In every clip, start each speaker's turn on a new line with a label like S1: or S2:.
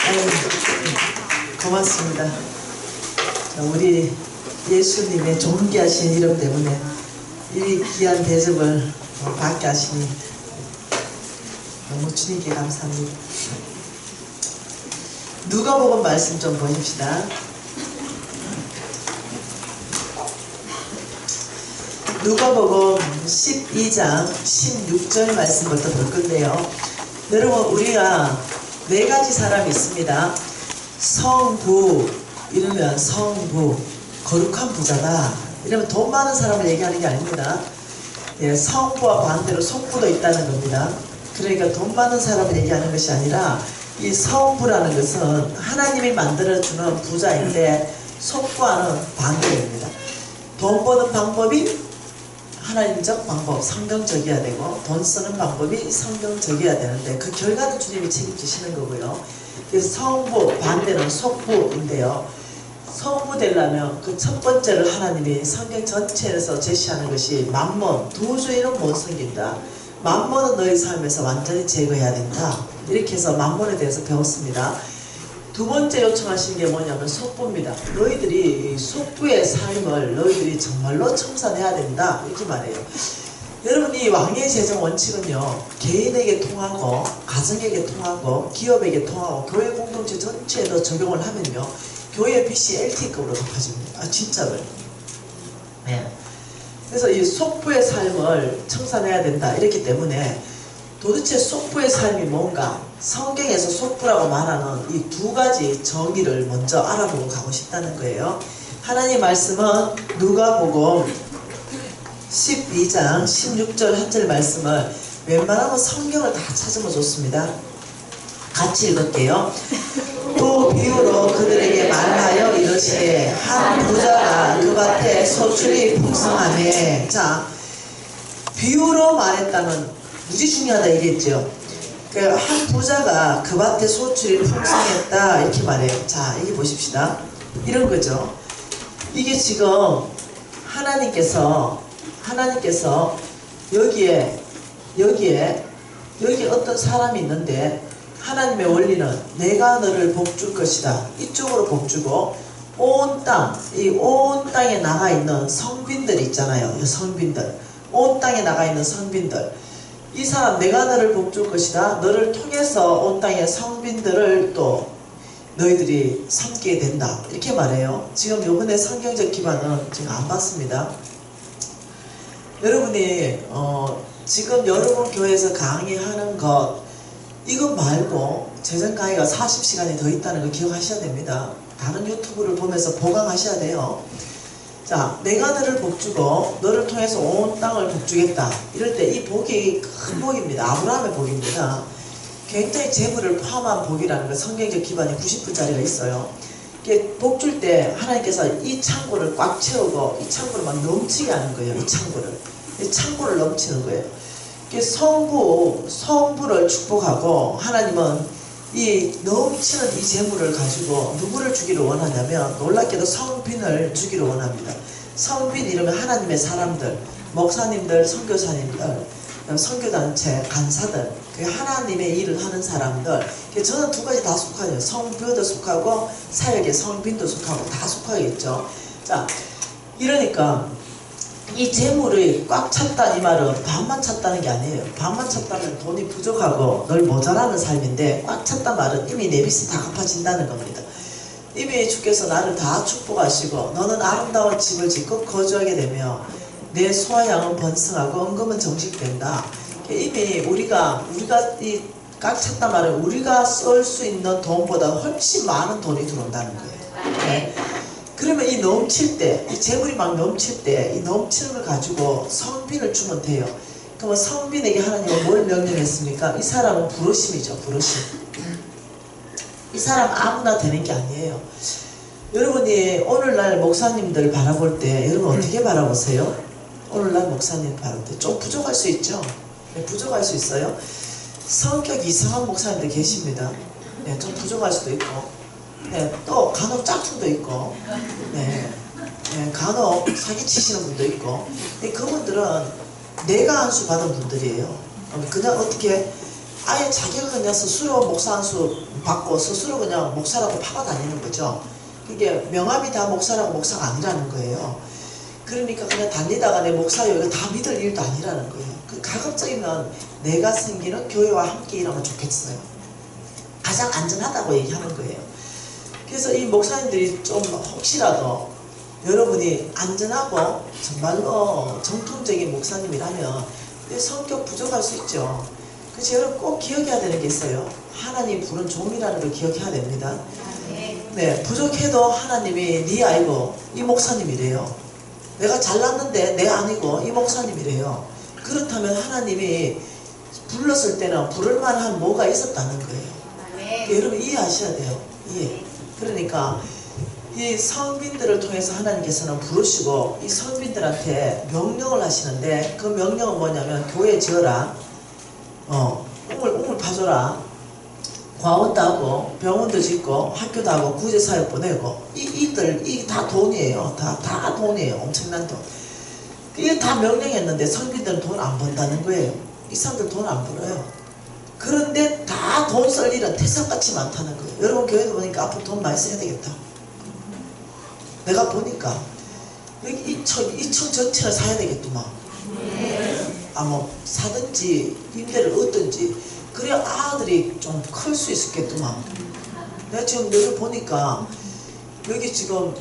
S1: 아유, 고맙습니다. 자, 우리 예수님의 존귀하신 이름 때문에 이 귀한 대접을 받게 하시니 너무 주님께 감사합니다. 누가복음 말씀 좀 보십시다. 누가복음 12장 16절 말씀부터 볼 건데요. 여러분, 우리가 네 가지 사람이 있습니다. 성부, 이러면 성부, 거룩한 부자다, 이러면 돈 많은 사람을 얘기하는 게 아닙니다. 예, 성부와 반대로 속부도 있다는 겁니다. 그러니까 돈 많은 사람을 얘기하는 것이 아니라 이 성부라는 것은 하나님이 만들어주는 부자인데 속부와는 반대입니다. 돈 버는 방법이 하나님적 방법, 성경적이어야 되고 돈 쓰는 방법이 성경적이어야 되는데 그 결과는 주님이 책임지시는 거고요. 그래서 성부, 반대는 속부인데요. 성부 되려면 그 첫 번째를 하나님이 성경 전체에서 제시하는 것이 만몬, 도저히는 못 섬긴다. 만몬은 너희 삶에서 완전히 제거해야 된다. 이렇게 해서 만몬에 대해서 배웠습니다. 두 번째 요청하신 게 뭐냐면 속부입니다. 너희들이 속부의 삶을 너희들이 정말로 청산해야 된다, 이렇게 말해요. 여러분, 이 왕의 재정 원칙은요, 개인에게 통하고 가정에게 통하고 기업에게 통하고 교회 공동체 전체에도 적용을 하면요, 교회 빚이 LT급으로 갚아집니다. 아, 진짜로요. 네. 그래서 이 속부의 삶을 청산해야 된다, 이렇기 때문에 도대체 속부의 삶이 뭔가, 성경에서 속부라고 말하는 이 두 가지 정의를 먼저 알아보고 가고 싶다는 거예요. 하나님 말씀은 누가복음 12장 16절 한 절 말씀을 웬만하면 성경을 다 찾으면 좋습니다. 같이 읽을게요. 또 비유로 그들에게 말하여 이르시되 한 부자가 그 밭에 소출이 풍성하매. 자, 비유로 말했다는 무지 중요하다 얘기했죠. 한 부자가 그 밭에 소출이 풍성했다, 이렇게 말해요. 자, 여기 보십시다. 이런 거죠. 이게 지금 하나님께서 여기에 어떤 사람이 있는데, 하나님의 원리는 내가 너를 복줄 것이다, 이쪽으로 복주고, 온 땅에 나가 있는 성빈들 있잖아요. 성빈들, 온 땅에 나가 있는 성빈들, 이 사람 내가 너를 복줄 것이다, 너를 통해서 온 땅의 성빈들을 또 너희들이 섬기게 된다, 이렇게 말해요. 지금 이번에 성경적 기반은 지금 안 봤습니다. 여러분이 지금 여러분 교회에서 강의하는 것, 이거 말고 재정 강의가 40시간이 더 있다는 거 기억하셔야 됩니다. 다른 유튜브를 보면서 보강하셔야 돼요. 자, 내가 너를 복주고 너를 통해서 온 땅을 복주겠다, 이럴 때 이 복이 큰 복입니다. 아브라함의 복입니다. 굉장히 재물을 포함한 복이라는 거, 성경적 기반이 90분짜리가 있어요. 이게 복줄 때 하나님께서 이 창고를 꽉 채우고 이 창고를 막 넘치게 하는 거예요. 이 창고를 넘치는 거예요. 성부를 축복하고, 하나님은 이 넘치는 이 재물을 가지고 누구를 주기를 원하냐면, 놀랍게도 성빈을 주기를 원합니다. 성빈 이러면 하나님의 사람들, 목사님들, 선교사님들, 선교단체, 간사들, 하나님의 일을 하는 사람들. 저는 두 가지 다 속하죠. 성부도 속하고 사역의 성빈도 속하고 다 속하겠죠. 자, 이러니까 이 재물이 꽉 찼다, 이 말은 반만 찼다는 게 아니에요. 반만 찼다면 돈이 부족하고 널 모자라는 삶인데, 꽉 찼다 말은 이미 내 빚이 다 갚아진다는 겁니다. 이미 주께서 나를 다 축복하시고 너는 아름다운 집을 짓고 거주하게 되며 내 소화양은 번성하고 언금은 정식된다. 이미 우리가 이 꽉 찼다 말은 우리가 쓸 수 있는 돈보다 훨씬 많은 돈이 들어온다는 거예요. 네. 그러면 이 넘칠 때, 이 재물이 막 넘칠 때, 이 넘치는 걸 가지고 성빈을 주면 돼요. 그러면 성빈에게 하나님은 뭘 명령했습니까? 이 사람은 부르심이죠, 부르심. 이 사람 아무나 되는 게 아니에요. 여러분이 오늘날 목사님들 바라볼 때, 여러분 어떻게 바라보세요? 오늘날 목사님 바라볼 때 좀 부족할 수 있죠? 네, 부족할 수 있어요. 성격 이상한 목사님들 계십니다. 네, 좀 부족할 수도 있고. 네, 또 간혹 짝퉁도 있고, 네, 간혹 사기치시는 분도 있고. 그분들은 내가 안수 받은 분들이에요. 그냥 어떻게 아예 자기가 그냥 스스로 목사 안수 받고 스스로 그냥 목사라고 파고 다니는 거죠. 그게 명함이 다 목사라고 목사가 아니라는 거예요. 그러니까 그냥 다니다가 내 목사요 이거 다 믿을 일도 아니라는 거예요. 그 가급적이면 내가 섬기는 교회와 함께 일하면 좋겠어요. 가장 안전하다고 얘기하는 거예요. 그래서 이 목사님들이 좀 혹시라도 여러분이 안전하고 정말로 정통적인 목사님이라면 성격 부족할 수 있죠. 그래서 여러분 꼭 기억해야 되는 게 있어요. 하나님 부른 종이라는 걸 기억해야 됩니다. 네, 부족해도 하나님이 네 아이고 이 목사님이래요. 내가 잘났는데 내 아니고 이 목사님이래요. 그렇다면 하나님이 불렀을 때는 부를 만한 뭐가 있었다는 거예요. 여러분 이해하셔야 돼요. 예. 그러니까 이 성빈들을 통해서 하나님께서는 부르시고 이 성빈들한테 명령을 하시는데 그 명령은 뭐냐면 교회 지어라, 우물 파줘라, 과원도 하고 병원도 짓고 학교도 하고 구제사역 보내고 이게 다 돈이에요. 다 돈이에요. 엄청난 돈. 이게 다 명령했는데 성빈들은 돈 안 번다는 거예요. 이 사람들 돈 안 벌어요. 그런데 다 돈 쓸 일은 태산같이 많다는 거예요. 여러분 교회도 보니까 앞으로 돈 많이 써야 되겠다. 내가 보니까 여기 이천 전체를 사야 되겠구만. 뭐 사든지 임대를 얻든지 그래야 아들이 좀 클 수 있겠구만. 내가 지금 여기 보니까 여기 지금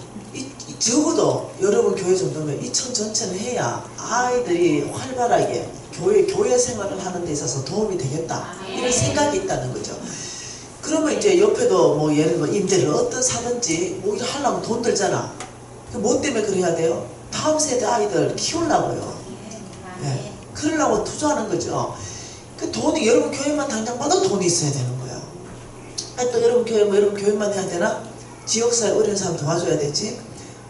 S1: 적어도 여러분 교회 정도면 이천 전체는 해야 아이들이 활발하게 교회 생활을 하는 데 있어서 도움이 되겠다 이런 생각이 있다는 거죠. 그러면 이제 옆에도 뭐 예를 들어 임대를 어떤 사든지 뭐 이거 하려면 돈 들잖아. 뭐 때문에 그래야 돼요? 다음 세대 아이들 키우려고요. 네. 그러려고 투자하는 거죠. 그 돈이 여러분 교회만 당장 받아도 돈이 있어야 되는 거야. 아니 또 여러분 교회 뭐 여러분 교회만 해야 되나? 지역사회 어려운 사람 도와줘야 되지.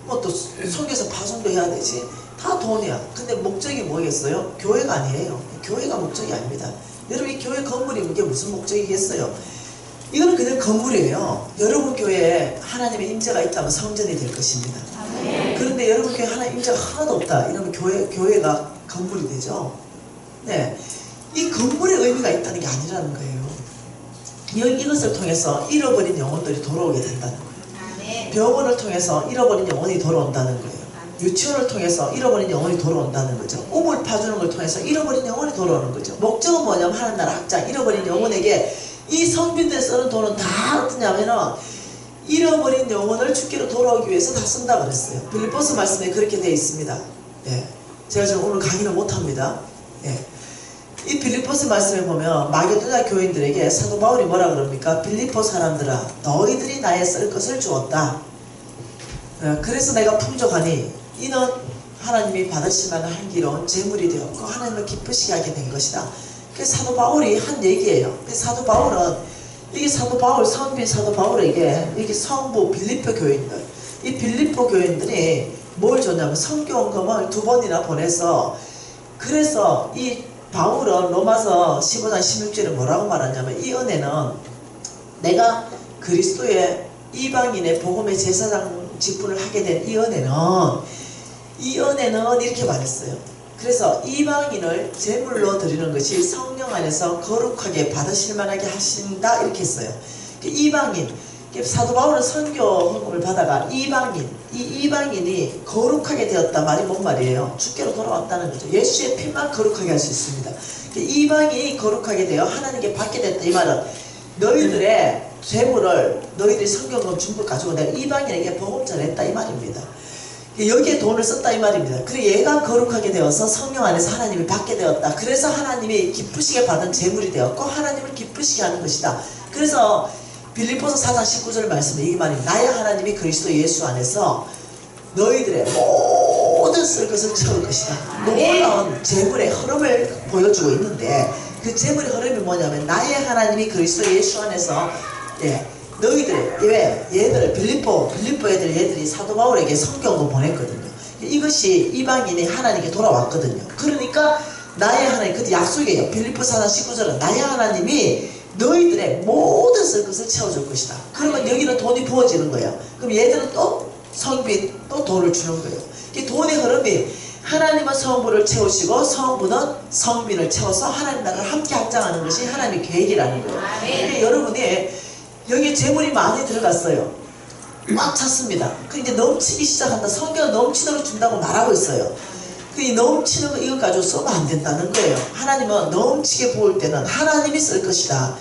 S1: 뭐 또 선교사 파송도 해야 되지. 다 돈이야. 근데 목적이 뭐겠어요? 교회가 아니에요. 교회가 목적이 아닙니다. 여러분 이 교회 건물이 이게 무슨 목적이겠어요? 이거는 그냥 건물이에요. 여러분 교회에 하나님의 임재가 있다면 성전이 될 것입니다. 그런데 여러분 교회에 하나님 임재가 하나도 없다. 이러면 교회가 건물이 되죠. 네, 이 건물의 의미가 있다는 게 아니라는 거예요. 이것을 통해서 잃어버린 영혼들이 돌아오게 된다는 거예요. 병원을 통해서 잃어버린 영혼이 돌아온다는 거예요. 유치원을 통해서 잃어버린 영혼이 돌아온다는 거죠. 우물 파주는 걸 통해서 잃어버린 영혼이 돌아오는 거죠. 목적은 뭐냐면 하나님 나라 확장, 잃어버린 영혼에게 이 성빈들 쓰는 돈은 다 어떠냐면은 잃어버린 영혼을 주께로 돌아오기 위해서 다 쓴다 그랬어요. 빌립보서 말씀에 그렇게 되어 있습니다. 예. 제가 지금 오늘 강의는 못합니다. 예. 이 빌립보서 말씀에 보면 마게도냐 교인들에게 사도 바울이 뭐라 그럽니까? 빌립보 사람들아 너희들이 나의 쓸 것을 주었다. 예. 그래서 내가 풍족하니 이는 하나님이 받으실 만한 한기로운 재물이 되었고 하나님을 기쁘시게 하게 된 것이다. 그래서 사도 바울이 한 얘기예요. 사도 바울은 이게 사도 바울, 성빈 사도 바울에게 이게 성부 빌립보 교인들, 이 빌립보 교인들이 뭘 줬냐면 성교원금을 2번이나 보내서, 그래서 이 바울은 로마서 15장 16절에 뭐라고 말하냐면 이 은혜는 내가 그리스도의 이방인의 복음의 제사장 직분을 하게 된 이 은혜는 이렇게 말했어요. 그래서 이방인을 제물로 드리는 것이 성령 안에서 거룩하게 받으실 만하게 하신다 이렇게 했어요. 이방인, 사도 바울은 선교 헌금을 받아가 이방인이 거룩하게 되었다 말이 뭔 말이에요? 주께로 돌아왔다는 거죠. 예수의 피만 거룩하게 할 수 있습니다. 이방인이 거룩하게 되어 하나님께 받게 됐다 이 말은 너희들의 재물을 너희들이 성경을 준걸 가지고 내가 이방인에게 복음 전했다 이 말입니다. 여기에 돈을 썼다 이 말입니다. 그리고 얘가 거룩하게 되어서 성령 안에서 하나님이 받게 되었다. 그래서 하나님이 기쁘시게 받은 재물이 되었고 하나님을 기쁘시게 하는 것이다. 그래서 빌립보서 4장 19절 말씀에 이 말입니다. 나의 하나님이 그리스도 예수 안에서 너희들의 모든 쓸 것을 채울 것이다. 놀라운 재물의 흐름을 보여주고 있는데 그 재물의 흐름이 뭐냐면 나의 하나님이 그리스도 예수 안에서 너희들, 얘들, 빌립보 얘들이 사도 바울에게 성경을 보냈거든요. 이것이 이방인이 하나님께 돌아왔거든요. 그러니까 나의 하나님, 그때 약속이에요. 빌립보 4장 19절은 나의 하나님이 너희들의 모든 쓸 것을 채워줄 것이다. 그러면 여기는 돈이 부어지는 거예요. 그럼 얘들은 또 성빈, 또 돈을 주는 거예요. 이 돈의 흐름이 하나님은 성부를 채우시고 성부는 성빈을 채워서 하나님 나라를 함께 확장하는 것이 하나님의 계획이라는 거예요. 그러니까 여러분이 여기에 재물이 많이 들어갔어요. 꽉 찼습니다. 그 이제 넘치기 시작한다. 성경은 넘치도록 준다고 말하고 있어요. 그 넘치는 거 이거 가지고 쓰면 안 된다는 거예요. 하나님은 넘치게 부을 때는 하나님이 쓸 것이다.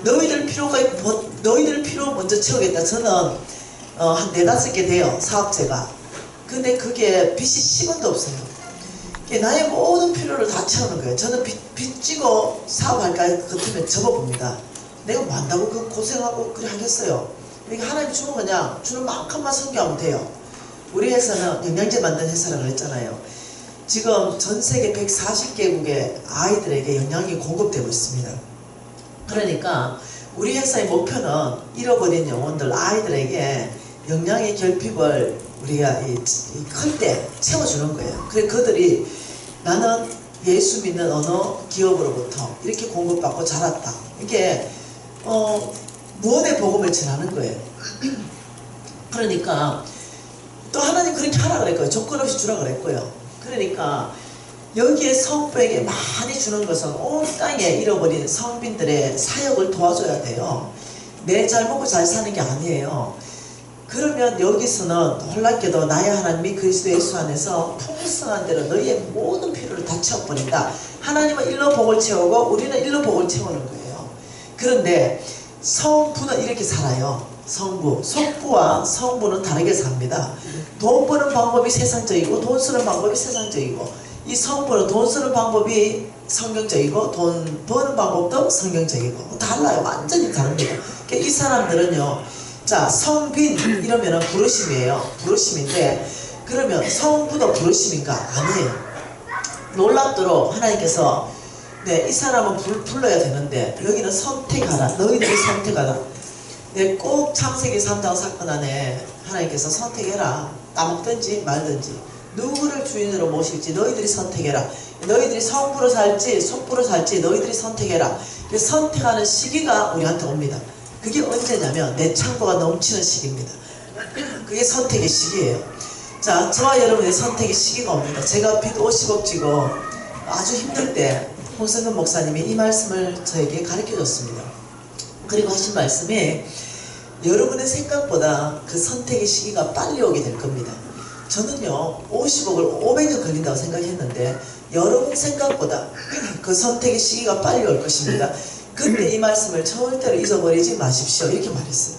S1: 너희들 필요가 있고 너희들 필요 먼저 채우겠다. 저는 한 4-5개 돼요. 사업체가. 근데 그게 빚이 10원도 없어요. 나의 모든 필요를 다 채우는 거예요. 저는 빚 지고 사업할까 같으면 접어봅니다. 내가 뭐 한다고 그 고생하고 그래 하겠어요. 그러니까 하나님 주면 그냥 주는 만큼만 섬겨하면 돼요. 우리 회사는 영양제 만드는 회사라고 했잖아요. 지금 전 세계 140개국의 아이들에게 영양이 공급되고 있습니다. 그러니까 우리 회사의 목표는 잃어버린 영혼들 아이들에게 영양의 결핍을 우리가 클 때 채워주는 거예요. 그래서 그들이 나는 예수 믿는 어느 기업으로부터 이렇게 공급받고 자랐다. 이게 무언의 복음을 전하는 거예요. 그러니까 또 하나님 그렇게 하라 그랬고요. 조건 없이 주라 그랬고요. 그러니까 여기에 성부에게 많이 주는 것은 온 땅에 잃어버린 성빈들의 사역을 도와줘야 돼요. 내 잘 먹고 잘 사는 게 아니에요. 그러면 여기서는 놀랍게도 나의 하나님이 그리스도 예수 안에서 풍성한 대로 너희의 모든 필요를 다 채워버린다. 하나님은 일로 복을 채우고 우리는 일로 복을 채우는 거예요. 그런데 성부는 이렇게 살아요. 성부, 속부와 성부는 다르게 삽니다. 돈 버는 방법이 세상적이고 돈 쓰는 방법이 세상적이고, 이 성부는 돈 쓰는 방법이 성경적이고 돈 버는 방법도 성경적이고 달라요. 완전히 다릅니다. 그러니까 이 사람들은요, 자, 성빈 이러면은 부르심이에요. 부르심인데, 그러면 성부도 부르심인가? 아니에요. 놀랍도록 하나님께서 이 사람은 불러야 되는데 여기는 선택하라. 너희들이 선택하라. 꼭 창세기 3장 사건 안에 하나님께서 선택해라. 따먹든지 말든지 누구를 주인으로 모실지 너희들이 선택해라. 너희들이 성부로 살지 속부로 살지 너희들이 선택해라. 선택하는 시기가 우리한테 옵니다. 그게 언제냐면 내 창고가 넘치는 시기입니다. 그게 선택의 시기예요. 자, 저와 여러분의 선택의 시기가 옵니다. 제가 빚 50억 지고 아주 힘들 때 홍성근 목사님이 이 말씀을 저에게 가르쳐 줬습니다. 그리고 하신 말씀이 여러분의 생각보다 그 선택의 시기가 빨리 오게 될 겁니다. 저는요 50억을 500년 걸린다고 생각했는데 여러분 생각보다 그 선택의 시기가 빨리 올 것입니다. 근데 이 말씀을 절대로 잊어버리지 마십시오. 이렇게 말했어요.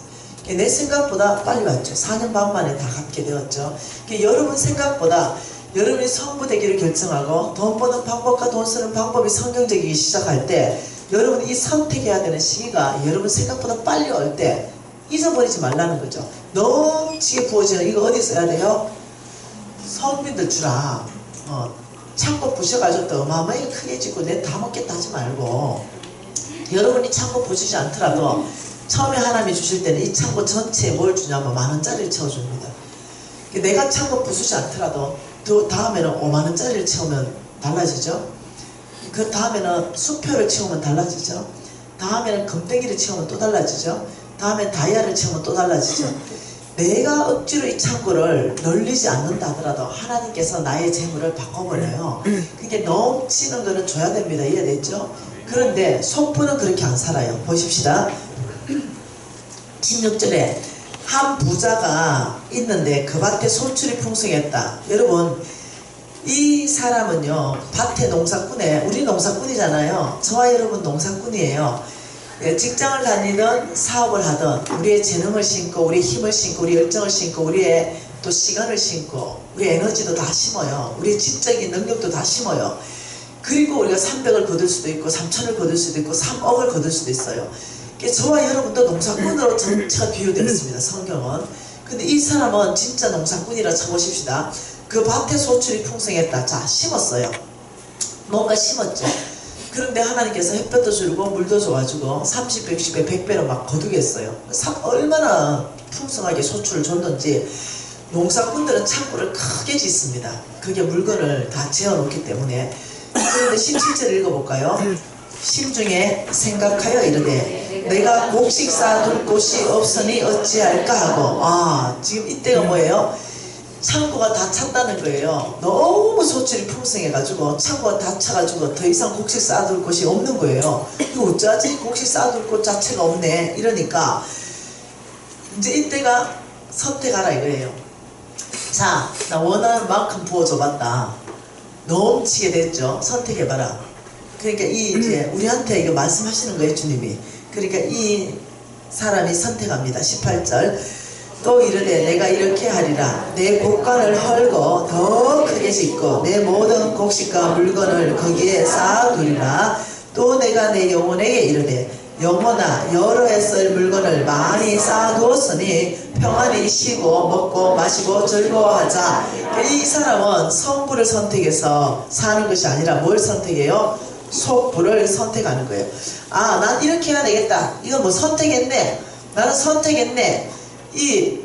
S1: 내 생각보다 빨리 왔죠. 4년 반 만에 다 갚게 되었죠. 여러분 생각보다 여러분이 성부 되기를 결정하고 돈 버는 방법과 돈 쓰는 방법이 성경적이기 시작할 때 여러분이 이 선택해야 되는 시기가 여러분 생각보다 빨리 올 때 잊어버리지 말라는 거죠. 넘치게 부어지는 이거 어디 써야 돼요? 성빈들 주라. 창고 부셔가지고 또 어마어마하게 크게 짓고 내 다 먹겠다 하지 말고, 여러분이 창고 부시지 않더라도 처음에 하나님이 주실 때는 이 창고 전체에 뭘 주냐면 10,000원짜리를 채워줍니다. 내가 창고 부수지 않더라도 또 다음에는 50,000원짜리를 채우면 달라지죠. 그 다음에는 수표를 채우면 달라지죠. 다음에는 금덩이를 채우면 또 달라지죠. 다음에 다이아를 채우면 또 달라지죠. 내가 억지로 이 창고를 늘리지 않는다 하더라도 하나님께서 나의 재물을 바꿔버려요. 그게 넘치는 거는 줘야 됩니다. 이해됐죠? 그런데 속부는 그렇게 안 살아요. 보십시다. 16절에 한 부자가 있는데 그 밭에 소출이 풍성했다. 여러분, 이 사람은요 밭에 농사꾼에, 우리 농사꾼이잖아요. 저와 여러분 농사꾼이에요. 직장을 다니든 사업을 하든 우리의 재능을 심고 우리의 힘을 심고 우리의 열정을 심고 우리의 또 시간을 심고 우리의 에너지도 다 심어요. 우리의 지적인 능력도 다 심어요. 그리고 우리가 300을 거둘 수도 있고 3,000을 거둘 수도 있고 3억을 거둘 수도 있어요. 저와 여러분도 농사꾼으로 전체가 비유되어 있습니다. 성경은. 근데 이 사람은 진짜 농사꾼이라 쳐보십시다. 그 밭에 소출이 풍성했다. 자, 심었어요. 뭔가 심었죠. 그런데 하나님께서 햇볕도 주고 물도 줘가지고 30배, 60배, 100배로 막 거두겠어요. 얼마나 풍성하게 소출을 줬는지. 농사꾼들은 창고를 크게 짓습니다. 그게 물건을 다 재워놓기 때문에. 그런데 17절 읽어볼까요? 심중에 생각하여 이르되 내가 곡식 쌓아둘 곳이 없으니 어찌할까 하고. 지금 이때가 뭐예요? 창고가 다 찼다는 거예요. 너무 소출이 풍성해가지고 창고가 다 차가지고 더 이상 곡식 쌓아둘 곳이 없는 거예요. 이거 어쩌지? 곡식 쌓아둘 곳 자체가 없네. 이러니까 이제 이때가 선택하라 이거예요. 자, 나 원하는 만큼 부어줘봤다. 넘치게 됐죠. 선택해봐라. 그러니까 이제 우리한테 이거 말씀하시는 거예요, 주님이. 그러니까 이 사람이 선택합니다. 18절. 또 이르되 내가 이렇게 하리라. 내 곡간을 헐고 더 크게 짓고 내 모든 곡식과 물건을 거기에 쌓아두리라. 또 내가 내 영혼에게 이르되 영혼아 여러 해 쓸 물건을 많이 쌓아두었으니 평안히 쉬고 먹고 마시고 즐거워하자. 이 사람은 성부를 선택해서 사는 것이 아니라 뭘 선택해요? 속부를 선택하는 거예요. 아, 난 이렇게 해야 되겠다. 이건 뭐 선택했네. 나는 선택했네. 이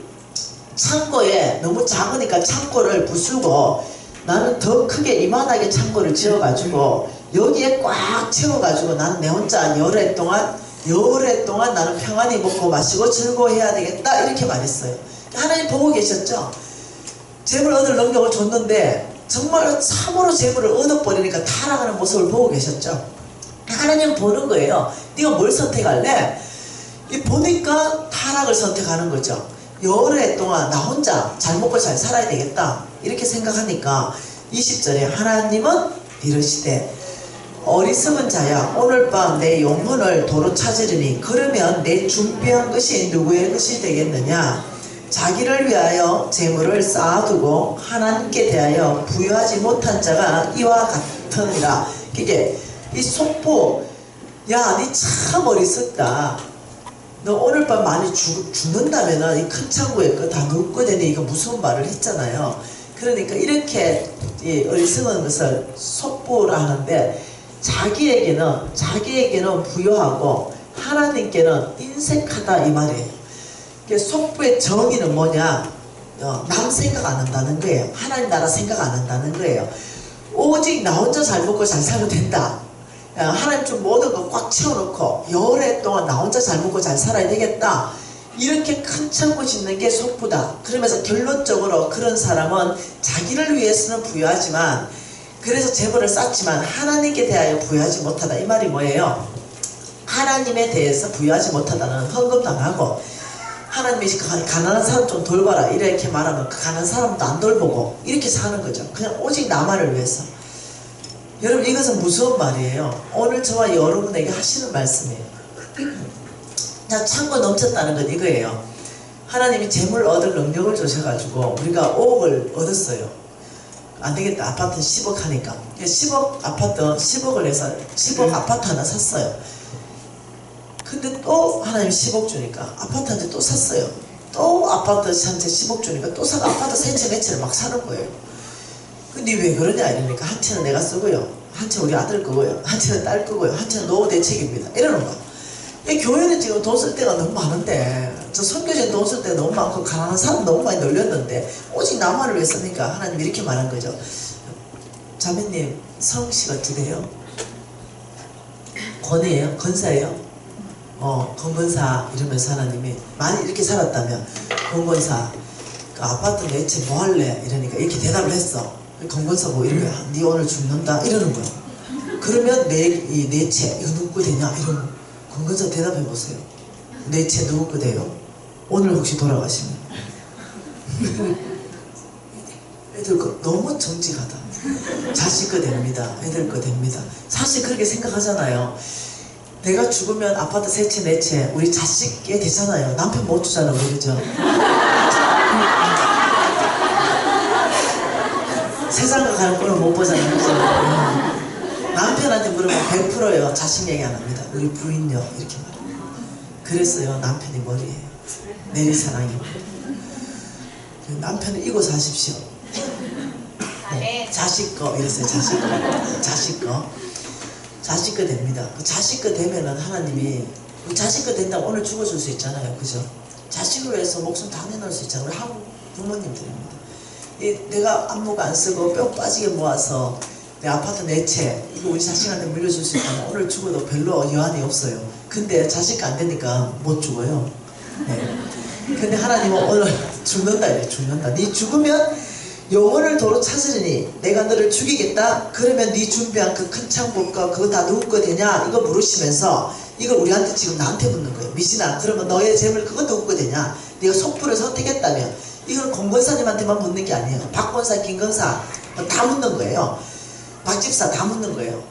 S1: 창고에 너무 작으니까 창고를 부수고 나는 더 크게 이만하게 창고를 지어가지고 여기에 꽉 채워가지고 나는 내 혼자 열흘 동안 나는 평안히 먹고 마시고 즐거워해야 되겠다. 이렇게 말했어요. 하나님 보고 계셨죠? 재물 얻을 능력을 줬는데 정말 참으로 재물을 얻어버리니까 타락하는 모습을 보고 계셨죠? 하나님 보는 거예요. 네가 뭘 선택할래? 보니까 타락을 선택하는 거죠. 여러 해 동안 나 혼자 잘 먹고 잘 살아야 되겠다 이렇게 생각하니까 20절에 하나님은 이르시되 어리석은 자야 오늘 밤 내 영혼을 도로 찾으리니 그러면 내 준비한 것이 누구의 것이 되겠느냐. 자기를 위하여 재물을 쌓아두고 하나님께 대하여 부여하지 못한 자가 이와 같으니라. 이게 이 속보, 야 니 참 어리석다. 너 오늘 밤 많이 죽는다면은 이 큰 창고에 거 다 넣거든. 이거 무서운 말을 했잖아요. 그러니까 이렇게 어리석은 것을 속보라 하는데 자기에게는 부여하고 하나님께는 인색하다 이 말이에요. 속보의 정의는 뭐냐? 남 생각 안 한다는 거예요. 하나님 나라 생각 안 한다는 거예요. 오직 나 혼자 잘 먹고 잘 살면 된다. 하나님 좀 모든 거 꽉 채워놓고 여러 해 동안 나 혼자 잘 먹고 잘 살아야 되겠다. 이렇게 큰 창고 짓는 게 속부다. 그러면서 결론적으로 그런 사람은 자기를 위해서는 부여하지만 그래서 재물을 쌓지만 하나님께 대하여 부여하지 못하다. 이 말이 뭐예요? 하나님에 대해서 부여하지 못하다는 헌금당하고 하나님이 가난한 사람 좀 돌봐라 이렇게 말하면 그 가난한 사람도 안 돌보고 이렇게 사는 거죠. 그냥 오직 나만을 위해서. 여러분 이것은 무서운 말이에요. 오늘 저와 여러분에게 하시는 말씀이에요. 자, 창고 넘쳤다는 건 이거예요. 하나님이 재물 얻을 능력을 주셔가지고 우리가 5억을 얻었어요. 안되겠다. 아파트는 10억 하니까 10억 아파트 10억을 해서 10억 아파트 하나 샀어요. 근데 또 하나님 10억 주니까 아파트 한 채 또 샀어요. 또 아파트 한 채 10억 주니까 또 사고 아파트 세 채 네 채를 막 사는 거예요. 근데 왜 그러냐 이러니까 한 채는 내가 쓰고요, 한 채는 우리 아들 거고요, 한 채는 딸 거고요, 한 채는 노후 대책입니다 이러는 거야. 교회는 지금 돈 쓸 때가 너무 많은데 저 선교지는 돈 쓸 때가 너무 많고 가난한 사람 너무 많이 널렸는데 오직 나만을 위해 쓰니까 하나님 이렇게 말한 거죠. 자매님 성씨가 어떻게 돼요? 권이에요? 건사예요? 건건사 이러면서 하나님이 만약 이렇게 살았다면 건건사 그 아파트 내 채 뭐 할래? 이러니까 이렇게 대답을 했어. 건건사 뭐 이러면 네 오늘 죽는다 이러는 거야. 그러면 내 채 이거 누구 거 되냐? 이러면 건건사 대답해 보세요. 내 채 누구 거 돼요? 오늘 혹시 돌아가시면 애들 거 너무 정직하다. 자식 거 됩니다. 애들 거 됩니다. 사실 그렇게 생각하잖아요. 내가 죽으면 아파트 세 채, 네 채 우리 자식에 되잖아요. 남편 못 주잖아, 그러죠? 세상과 가는 꼴을 못 보잖아요, 그죠? 남편한테 물으면 100%요. 자식 얘기 안 합니다. 우리 부인요. 이렇게 말해요. 그랬어요. 남편이 머리예요. 내리사랑이. 남편은 이고 사십시오. 네. 자식 거 이랬어요. 자식 거. 자식 거. 자식 거 됩니다. 그 자식 거 되면은 하나님이 자식 거 된다고 오늘 죽어줄 수 있잖아요. 그죠? 자식을 위해서 목숨 다 내놓을 수 있잖아요. 우리 한국 부모님들입니다. 내가 안무가 안 쓰고 뼈 빠지게 모아서 내 아파트 내 채 이거 우리 자식한테 물려줄 수 있다면 오늘 죽어도 별로 여한이 없어요. 근데 자식 안 되니까 못 죽어요. 네. 근데 하나님은 오늘 죽는다 이래. 죽는다. 네 죽으면 영혼을 도로 찾으리니 내가 너를 죽이겠다. 그러면 네 준비한 그 큰 창복과 그거 다 누구 거 되냐 이거 물으시면서 이걸 우리한테 지금 나한테 묻는 거예요. 미진아, 그러면 너의 재물 그거 누구 거 되냐. 네가 속부를 선택했다면. 이건 공권사님한테만 묻는 게 아니에요. 박권사, 김건사 다 묻는 거예요. 박집사 다 묻는 거예요.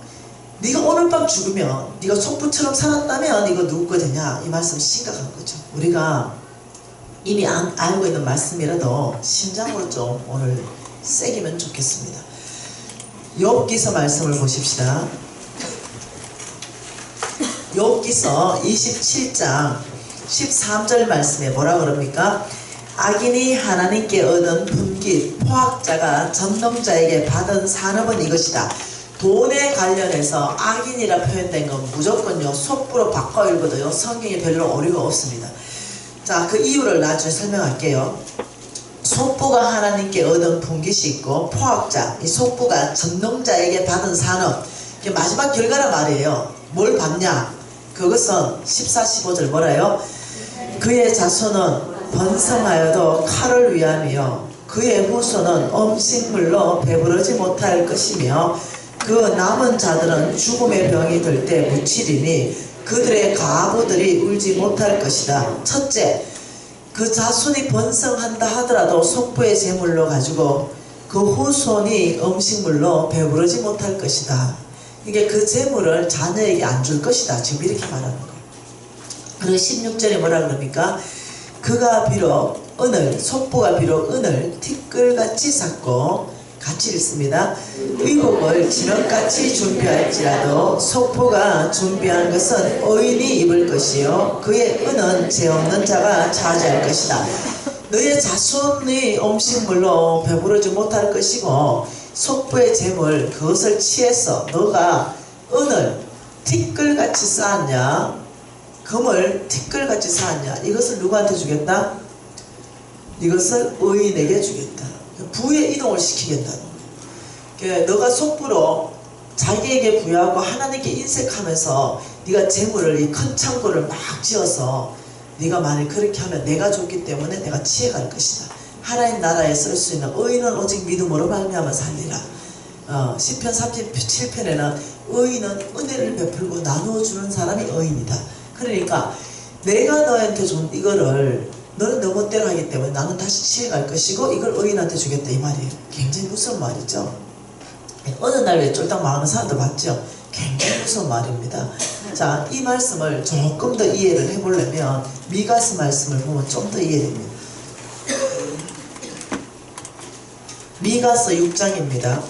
S1: 네가 오늘 밤 죽으면 네가 속부처럼 살았다면 이거 누구 거 되냐. 이 말씀 심각한 거죠. 우리가 이미 알고 있는 말씀이라도 심장으로 좀 오늘 새기면 좋겠습니다. 욥기서 말씀을 보십시다. 욥기서 27장 13절 말씀에 뭐라 그럽니까? 악인이 하나님께 얻은 분깃, 포악자가 전능자에게 받은 산업은 이것이다. 돈에 관련해서 악인이라 표현된 건 무조건요 속부로 바꿔 읽어도요 성경에 별로 오류가 없습니다. 자, 그 이유를 나중에 설명할게요. 속부가 하나님께 얻은 분깃이 있고 포악자, 이 속부가 전능자에게 받은 산업, 이게 마지막 결과란 말이에요. 뭘 받냐? 그것은 14, 15절 뭐라요? 그의 자손은 번성하여도 칼을 위함이요 그의 후손은 음식물로 배부르지 못할 것이며 그 남은 자들은 죽음의 병이 들 때 묻히리니 그들의 가부들이 울지 못할 것이다. 첫째, 그 자손이 번성한다 하더라도 속부의 재물로 가지고 그 후손이 음식물로 배부르지 못할 것이다. 이게 그 재물을 자녀에게 안 줄 것이다. 지금 이렇게 말하는 거예요. 그리고 16절에 뭐라 그럽니까? 그가 비록 은을, 속부가 비록 은을 티끌같이 삭고 같이 읽습니다. 의복을 진흙같이 준비할지라도 속부가 준비한 것은 의인이 입을 것이요 그의 은은 죄 없는 자가 차지할 것이다. 너의 자손이 음식물로 배부르지 못할 것이고 속부의 재물 그것을 취해서 너가 은을 티끌같이 쌓았냐 금을 티끌같이 쌓았냐 이것을 누구한테 주겠다? 이것을 의인에게 주겠다. 부의 이동을 시키겠다는 거예요. 그러니까 너가 속부로 자기에게 부여하고 하나님께 인색하면서 네가 재물을 이 큰 창고를 막 지어서 네가 만약 그렇게 하면 내가 줬기 때문에 내가 취해갈 것이다. 하나님 나라에 쓸 수 있는 의인은 오직 믿음으로 말미암아 살리라. 시편 37편에는 의인은 은혜를 베풀고 나누어 주는 사람이 의인이다. 그러니까 내가 너한테 준 이거를 너는 너 멋대로 하기 때문에 나는 다시 취해갈 것이고 이걸 의인한테 주겠다 이 말이에요. 굉장히 무서운 말이죠. 어느 날 왜 쫄딱 망하는 사람들 봤죠? 굉장히 무서운 말입니다. 자, 이 말씀을 조금 더 이해를 해보려면 미가서 말씀을 보면 좀 더 이해됩니다. 미가서 6장입니다.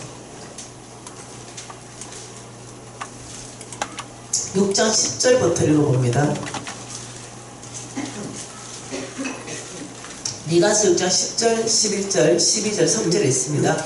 S1: 6장 10절부터 읽어봅니다. 미가서 6장 10절, 11절, 12절 성절에 있습니다.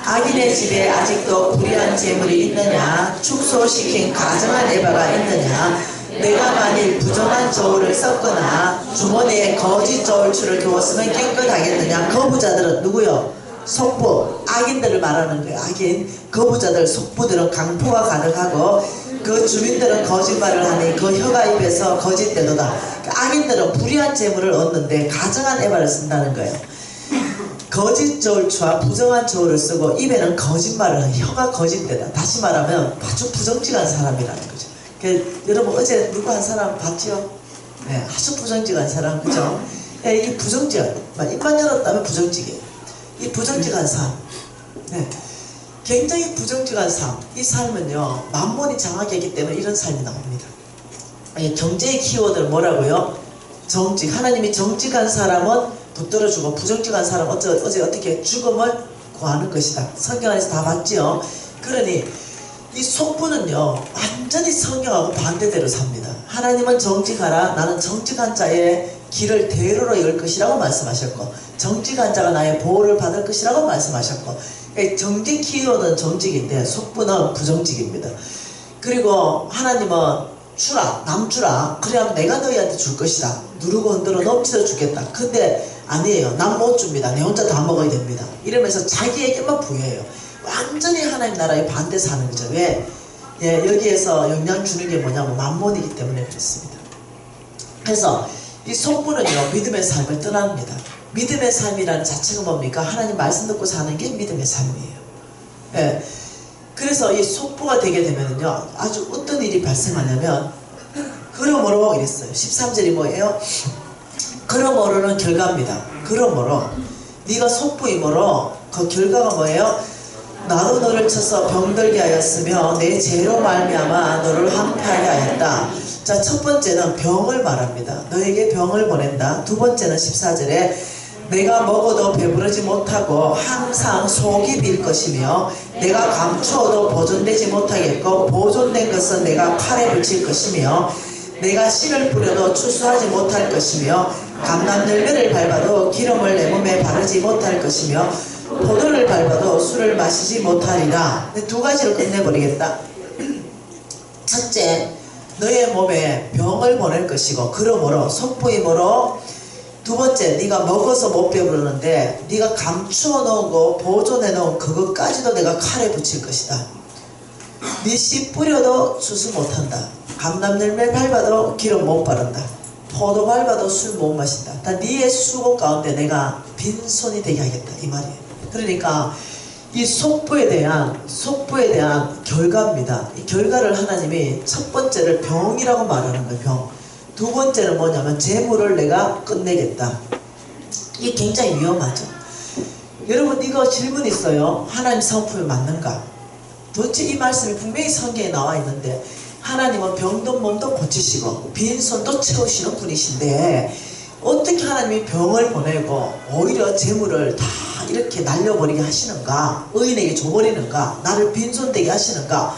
S1: 악인의 집에 아직도 불의한 재물이 있느냐? 축소시킨 가정한 에바가 있느냐? 내가 만일 부정한 저울을 섞거나 주머니에 거짓 저울추를 두었으면 깨끗하겠느냐? 거부자들은 누구요? 속부, 악인들을 말하는 거예요. 악인, 거부자들, 속부들은 강포가 가득하고 그 주민들은 거짓말을 하니 그 혀가 입에서 거짓되도다. 악인들은 불의한 재물을 얻는데 가정한 에바를 쓴다는 거예요. 거짓 저울추와 부정한 저울을 쓰고 입에는 거짓말을 하니 혀가 거짓되다. 다시 말하면 아주 부정직한 사람이라는 거죠. 여러분 어제 누구 한 사람 봤죠? 네, 아주 부정직한 사람, 그죠? 네, 이게 부정직한, 입만 열었다면 부정직이에요. 이 부정직한 삶, 네, 굉장히 부정직한 삶. 이 삶은요 만몬이 장악이 있기 때문에 이런 삶이 나옵니다. 경제의 키워드는 뭐라고요? 정직. 하나님이 정직한 사람은 붙들어주고 부정직한 사람은 어떻게 죽음을 구하는 것이다. 성경 안에서 다 봤죠. 그러니 이 속부는요 완전히 성경하고 반대대로 삽니다. 하나님은 정직하라. 나는 정직한 자의 길을 대로로 이을 것이라고 말씀하셨고 정직한 자가 나의 보호를 받을 것이라고 말씀하셨고 정직 키워드는 정직인데 속부는 부정직입니다. 그리고 하나님은 주라, 남 주라. 그래야 내가 너희한테 줄 것이다. 누르고 흔들어 넘치러 주겠다. 근데 아니에요. 남 못 줍니다. 내 혼자 다 먹어야 됩니다. 이러면서 자기에게만 부여해요. 완전히 하나님 나라의 반대 사는 거죠. 왜? 예, 여기에서 영향 주는 게 뭐냐면 만몬이기 때문에 그렇습니다. 그래서 이 속부는요 믿음의 삶을 떠납니다. 믿음의 삶이라는 자체가 뭡니까? 하나님 말씀 듣고 사는 게 믿음의 삶이에요. 예. 그래서 이 속보가 되게 되면은요, 아주 어떤 일이 발생하냐면, 그러므로 이랬어요. 13절이 뭐예요? 그러므로는 결과입니다. 그러므로 네가 속보이므로 그 결과가 뭐예요? 나도 너를 쳐서 병들게 하였으며 내 죄로 말미암아 너를 황폐하게 하였다. 자, 첫 번째는 병을 말합니다. 너에게 병을 보낸다. 두 번째는 14절에 내가 먹어도 배부르지 못하고 항상 속이 빌 것이며 내가 감추어도 보존되지 못하겠고 보존된 것은 내가 칼에 붙일 것이며 내가 씨를 뿌려도 추수하지 못할 것이며 감람열매를 밟아도 기름을 내 몸에 바르지 못할 것이며 포도를 밟아도 술을 마시지 못하리라. 두 가지로 끝내버리겠다. 첫째, 너의 몸에 병을 보낼 것이고 그러므로 속보이므로 두 번째, 네가 먹어서 못 배부르는데 네가 감추어 놓은 거 보존해 놓은 그것까지도 내가 칼에 붙일 것이다. 네 씨 뿌려도 추수 못한다. 감람열매 밟아도 기름 못 바른다. 포도 밟아도 술 못 마신다. 다 네의 수고 가운데 내가 빈손이 되게 하겠다 이 말이에요. 그러니까 이 속보에 대한 결과입니다. 이 결과를 하나님이 첫 번째를 병이라고 말하는 거예요. 병. 두 번째는 뭐냐면 재물을 내가 끝내겠다. 이게 굉장히 위험하죠. 여러분 이거 질문 있어요. 하나님 성품이 맞는가? 도대체 이 말씀이 분명히 성경에 나와 있는데 하나님은 병든 몸도 고치시고 빈손도 채우시는 분이신데 어떻게 하나님이 병을 보내고 오히려 재물을 다 이렇게 날려버리게 하시는가? 의인에게 줘버리는가? 나를 빈손되게 하시는가?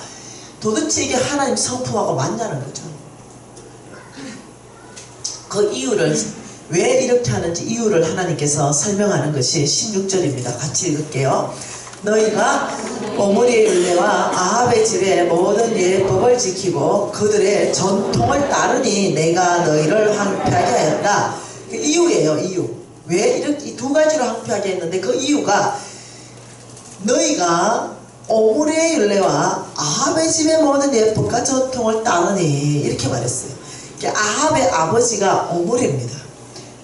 S1: 도대체 이게 하나님 성품하고 맞냐는 거죠. 그 이유를 왜 이렇게 하는지 이유를 하나님께서 설명하는 것이 16절입니다. 같이 읽을게요. 너희가 오므리의 율례와 아합의 집의 모든 예법을 지키고 그들의 전통을 따르니 내가 너희를 황폐하게 하였다. 그 이유예요. 이유. 왜 이렇게 두 가지로 황폐하게 했는데 그 이유가 너희가 오므리의 율례와 아합의 집의 모든 예법과 전통을 따르니 이렇게 말했어요. 아합의 아버지가 오므리입니다.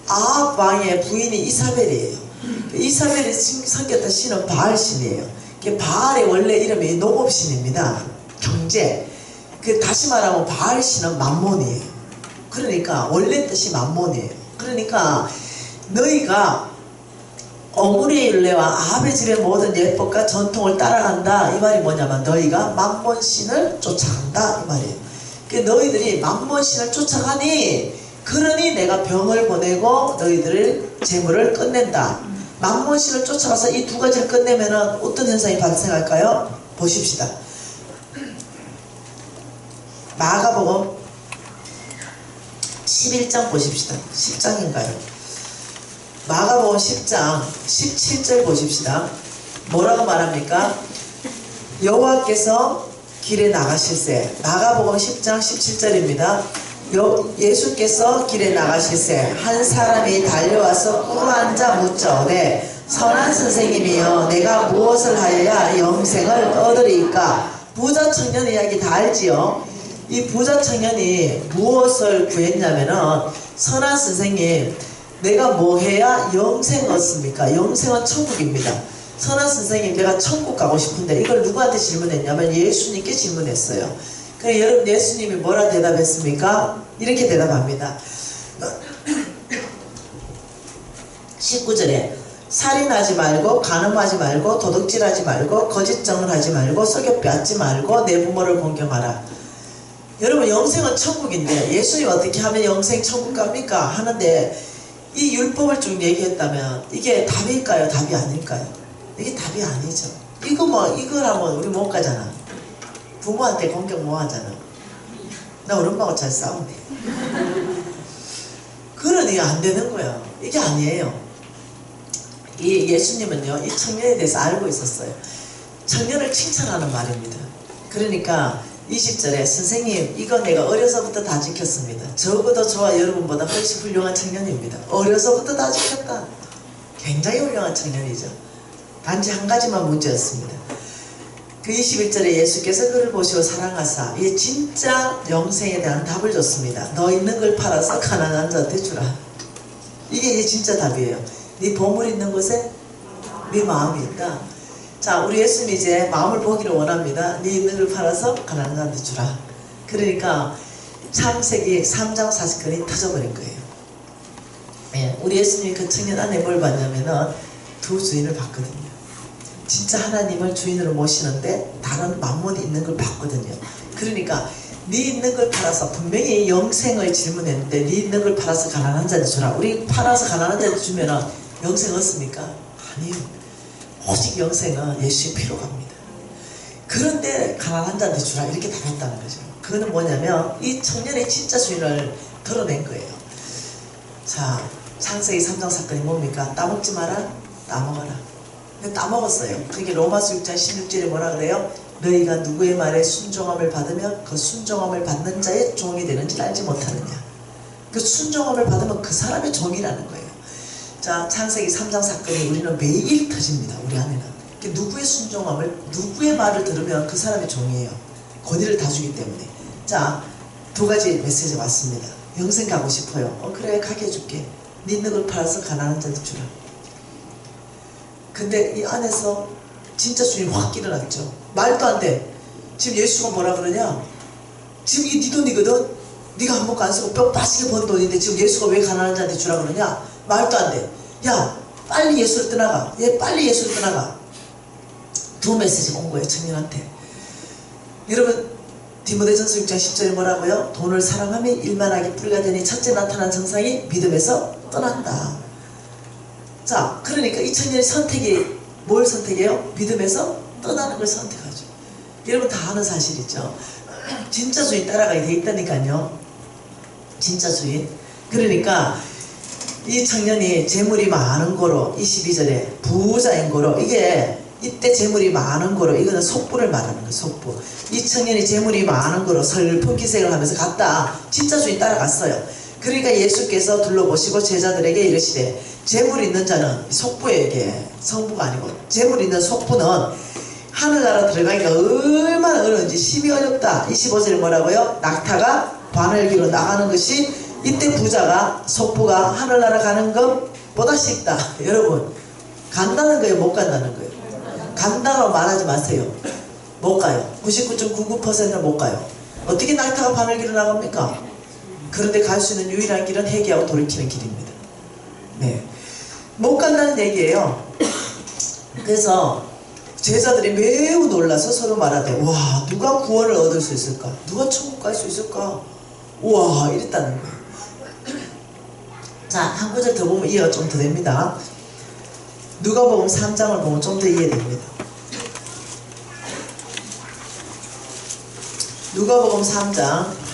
S1: 아합 왕의 부인이 이사벨이에요. 이사벨이 섬겼던 신은 바알신이에요. 바알의 원래 이름이 농업신입니다. 경제. 다시 말하면 바알신은 만몬이에요. 그러니까 원래 뜻이 만몬이에요. 그러니까 너희가 오므리의 율례와 아합의 집의 모든 예법과 전통을 따라간다. 이 말이 뭐냐면 너희가 만몬신을 쫓아간다. 이 말이에요. 너희들이 만몬신을 쫓아가니 그러니 내가 병을 보내고 너희들의 재물을 끝낸다. 만몬신을 쫓아가서 이 두 가지를 끝내면 어떤 현상이 발생할까요? 보십시다. 마가복음 11장 보십시다. 10장인가요? 마가복음 10장 17절 보십시다. 뭐라고 말합니까? 여호와께서 길에 나가실새. 마가복음 10장 17절입니다. 예수께서 길에 나가실새 한 사람이 달려와서 꿇어앉아 묻자오되 선한 선생님이여 내가 무엇을 하여야 영생을 얻으리이까? 부자 청년 이야기 다 알지요? 이 부자 청년이 무엇을 구했냐면은 선한 선생님 내가 뭐 해야 영생 얻습니까? 영생은 천국입니다. 선한 선생님 내가 천국 가고 싶은데 이걸 누구한테 질문했냐면 예수님께 질문했어요. 그래 여러분 예수님이 뭐라 대답했습니까? 이렇게 대답합니다. 19절에 살인하지 말고 간음하지 말고 도둑질하지 말고 거짓증을 하지 말고 속여 빼앗지 말고 내 부모를 공경하라. 여러분 영생은 천국인데 예수님 어떻게 하면 영생 천국 갑니까? 하는데 이 율법을 쭉 얘기했다면 이게 답일까요? 답이 아닐까요? 이게 답이 아니죠. 이거라면 우리 못 가잖아. 부모한테 공경 뭐 하잖아. 나 우리 엄마하고 잘 싸우네. 그러니 안 되는 거야. 이게 아니에요. 이 예수님은요, 이 청년에 대해서 알고 있었어요. 청년을 칭찬하는 말입니다. 그러니까 20절에 선생님 이거 내가 어려서부터 다 지켰습니다. 저보다 저와 여러분보다 훨씬 훌륭한 청년입니다. 어려서부터 다 지켰다. 굉장히 훌륭한 청년이죠. 단지 한 가지만 문제였습니다. 그 21절에 예수께서 그를 보시고 사랑하사 이게 진짜 영생에 대한 답을 줬습니다. 너 있는 걸 팔아서 가난한 자한테 주라. 이게 진짜 답이에요. 네 보물 있는 곳에 네 마음이 있다. 자, 우리 예수님이 이제 마음을 보기를 원합니다. 네 있는 걸 팔아서 가난한 자한테 주라. 그러니까 창세기 3장 40건이 터져버린 거예요. 예, 우리 예수님이 그 청년 안에 뭘 봤냐면은 두 주인을 봤거든요. 진짜 하나님을 주인으로 모시는데 다른 만몬이 있는 걸 봤거든요. 그러니까 네 있는 걸 팔아서, 분명히 영생을 질문했는데 네 있는 걸 팔아서 가난한 자한테 주라. 우리 팔아서 가난한 자한테 주면은 영생 얻습니까? 아니요. 오직 영생은 예수의 피로 갑니다. 그런데 가난한 자한테 주라 이렇게 답했다는 거죠. 그거는 뭐냐면 이 청년의 진짜 주인을 드러낸 거예요. 자, 창세기 3장 사건이 뭡니까? 따먹지 마라, 따먹어라. 근데 따먹었어요. 그게 로마서 6장 16절에 뭐라 그래요? 너희가 누구의 말에 순종함을 받으면 그 순종함을 받는 자의 종이 되는지 알지 못하느냐. 그 순종함을 받으면 그 사람의 종이라는 거예요. 자, 창세기 3장 사건이 우리는 매일 터집니다. 우리 안에는. 누구의 순종함을, 누구의 말을 들으면 그 사람의 종이에요. 권위를 다 주기 때문에. 자, 두 가지 메시지 왔습니다. 영생 가고 싶어요. 그래, 가게 해줄게. 네 있는 걸 팔아서 가난한 자한테 주라. 근데 이 안에서 진짜 주인 확 일어났죠. 말도 안 돼. 지금 예수가 뭐라 그러냐? 지금 이게 네 돈이거든? 네가 한 번도 안 쓰고 뼈 빠지게 번 돈인데 지금 예수가 왜 가난한 자한테 주라 그러냐? 말도 안 돼. 야, 빨리 예수를 떠나가. 얘 빨리 예수를 떠나가. 두 메시지가 온 거예요, 청년한테. 여러분, 디모데전서 6장 10절에 뭐라고요? 돈을 사랑하며 일만하게 뿌리가 되니 첫째 나타난 정상이 믿음에서 떠난다. 자, 그러니까 이 청년의 선택이 뭘 선택해요? 믿음에서 떠나는 걸 선택하죠. 여러분 다 아는 사실이죠. 진짜 주인 따라가게 돼 있다니까요. 진짜 주인. 그러니까 이 청년이 재물이 많은 거로, 22절에 부자인 거로, 이게 이때 재물이 많은 거로, 이거는 속부를 말하는 거예요. 속부. 이 청년이 재물이 많은 거로 슬픈 기색을 하면서 갔다. 진짜 주인 따라갔어요. 그러니까 예수께서 둘러보시고 제자들에게 이르시되, 재물 있는 자는, 속부에게, 성부가 아니고 재물 있는 속부는 하늘나라 들어가기가 얼마나 어려운지 심히 어렵다. 25절에 뭐라고요? 낙타가 바늘기로 나가는 것이, 이때 부자가, 속부가 하늘나라 가는 것보다 쉽다. 여러분, 간다는 거예요? 못 간다는 거예요? 간다고 말하지 마세요. 못 가요. 99.99%는 못 가요. 어떻게 낙타가 바늘기로 나갑니까? 그런데 갈 수 있는 유일한 길은 회개하고 돌이키는 길입니다. 네, 못 간다는 얘기예요. 그래서 제자들이 매우 놀라서 서로 말하되, 와, 누가 구원을 얻을 수 있을까? 누가 천국 갈 수 있을까? 우와, 이랬다는 거예요. 자, 한 구절 더 보면 이해가 좀 더 됩니다. 누가복음 3장을 보면 좀 더 이해됩니다. 누가복음 3장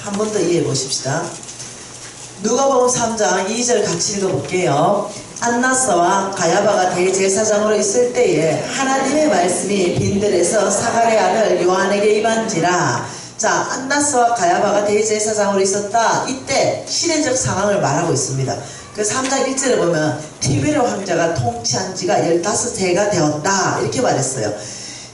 S1: 한 번 더 이해해 보십시다. 누가복음 3장 2절 같이 읽어볼게요. 안나스와 가야바가 대제사장으로 있을 때에 하나님의 말씀이 빈들에서 사가랴의 아들 요한에게 임한지라. 자, 안나스와 가야바가 대제사장으로 있었다. 이때 시대적 상황을 말하고 있습니다. 그 3장 1절에 보면 티베르 황제가 통치한 지가 15해가 되었다 이렇게 말했어요.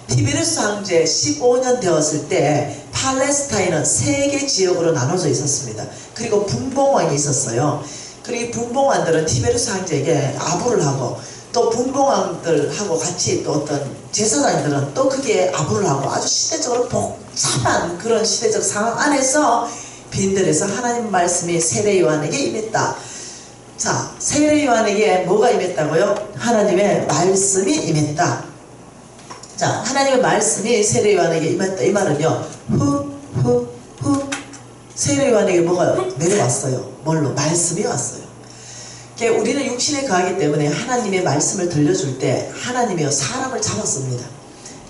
S1: 티베르스 황제 15년 되었을 때 팔레스타인은 3개 지역으로 나눠져 있었습니다. 그리고 분봉왕이 있었어요. 그리고 이 분봉왕들은 티베르스 황제에게 아부를 하고, 또 분봉왕들하고 같이 또 어떤 제사장들은 또 그게 아부를 하고, 아주 시대적으로 복잡한 그런 시대적 상황 안에서 빈들에서 하나님 말씀이 세례 요한에게 임했다. 자, 세례 요한에게 뭐가 임했다고요? 하나님의 말씀이 임했다. 자, 하나님의 말씀이 세례 요한에게 임했다. 이 말은요, 세례 요한에게 뭐가 내려왔어요? 뭘로? 말씀이 왔어요. 그러니까 우리는 육신에 거하기 때문에 하나님의 말씀을 들려줄 때 하나님이요, 사람을 잡았습니다.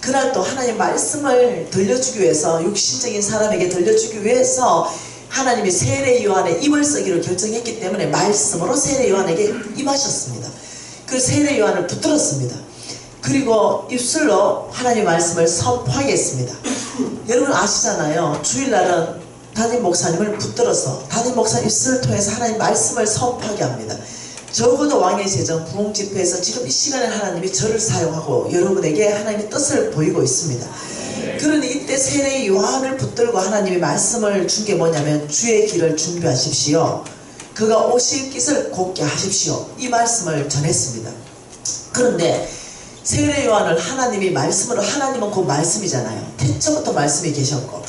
S1: 그날 또 하나님의 말씀을 들려주기 위해서, 육신적인 사람에게 들려주기 위해서 하나님이 세례 요한의 입을 쓰기로 결정했기 때문에 말씀으로 세례 요한에게 임하셨습니다. 그 세례 요한을 붙들었습니다. 그리고 입술로 하나님의 말씀을 선포하게 했습니다. 여러분 아시잖아요. 주일날은 담임 목사님을 붙들어서 담임 목사님 입술을 통해서 하나님의 말씀을 선포하게 합니다. 적어도 왕의 제정 부흥 집회에서 지금 이 시간에 하나님이 저를 사용하고 여러분에게 하나님의 뜻을 보이고 있습니다. 그러니 이때 세례 요한을 붙들고 하나님의 말씀을 준 게 뭐냐면, 주의 길을 준비하십시오. 그가 오실 길을 곧게 하십시오. 이 말씀을 전했습니다. 그런데 세례 요한을 하나님이 말씀으로, 하나님은 곧 말씀이잖아요. 태초부터 말씀이 계셨고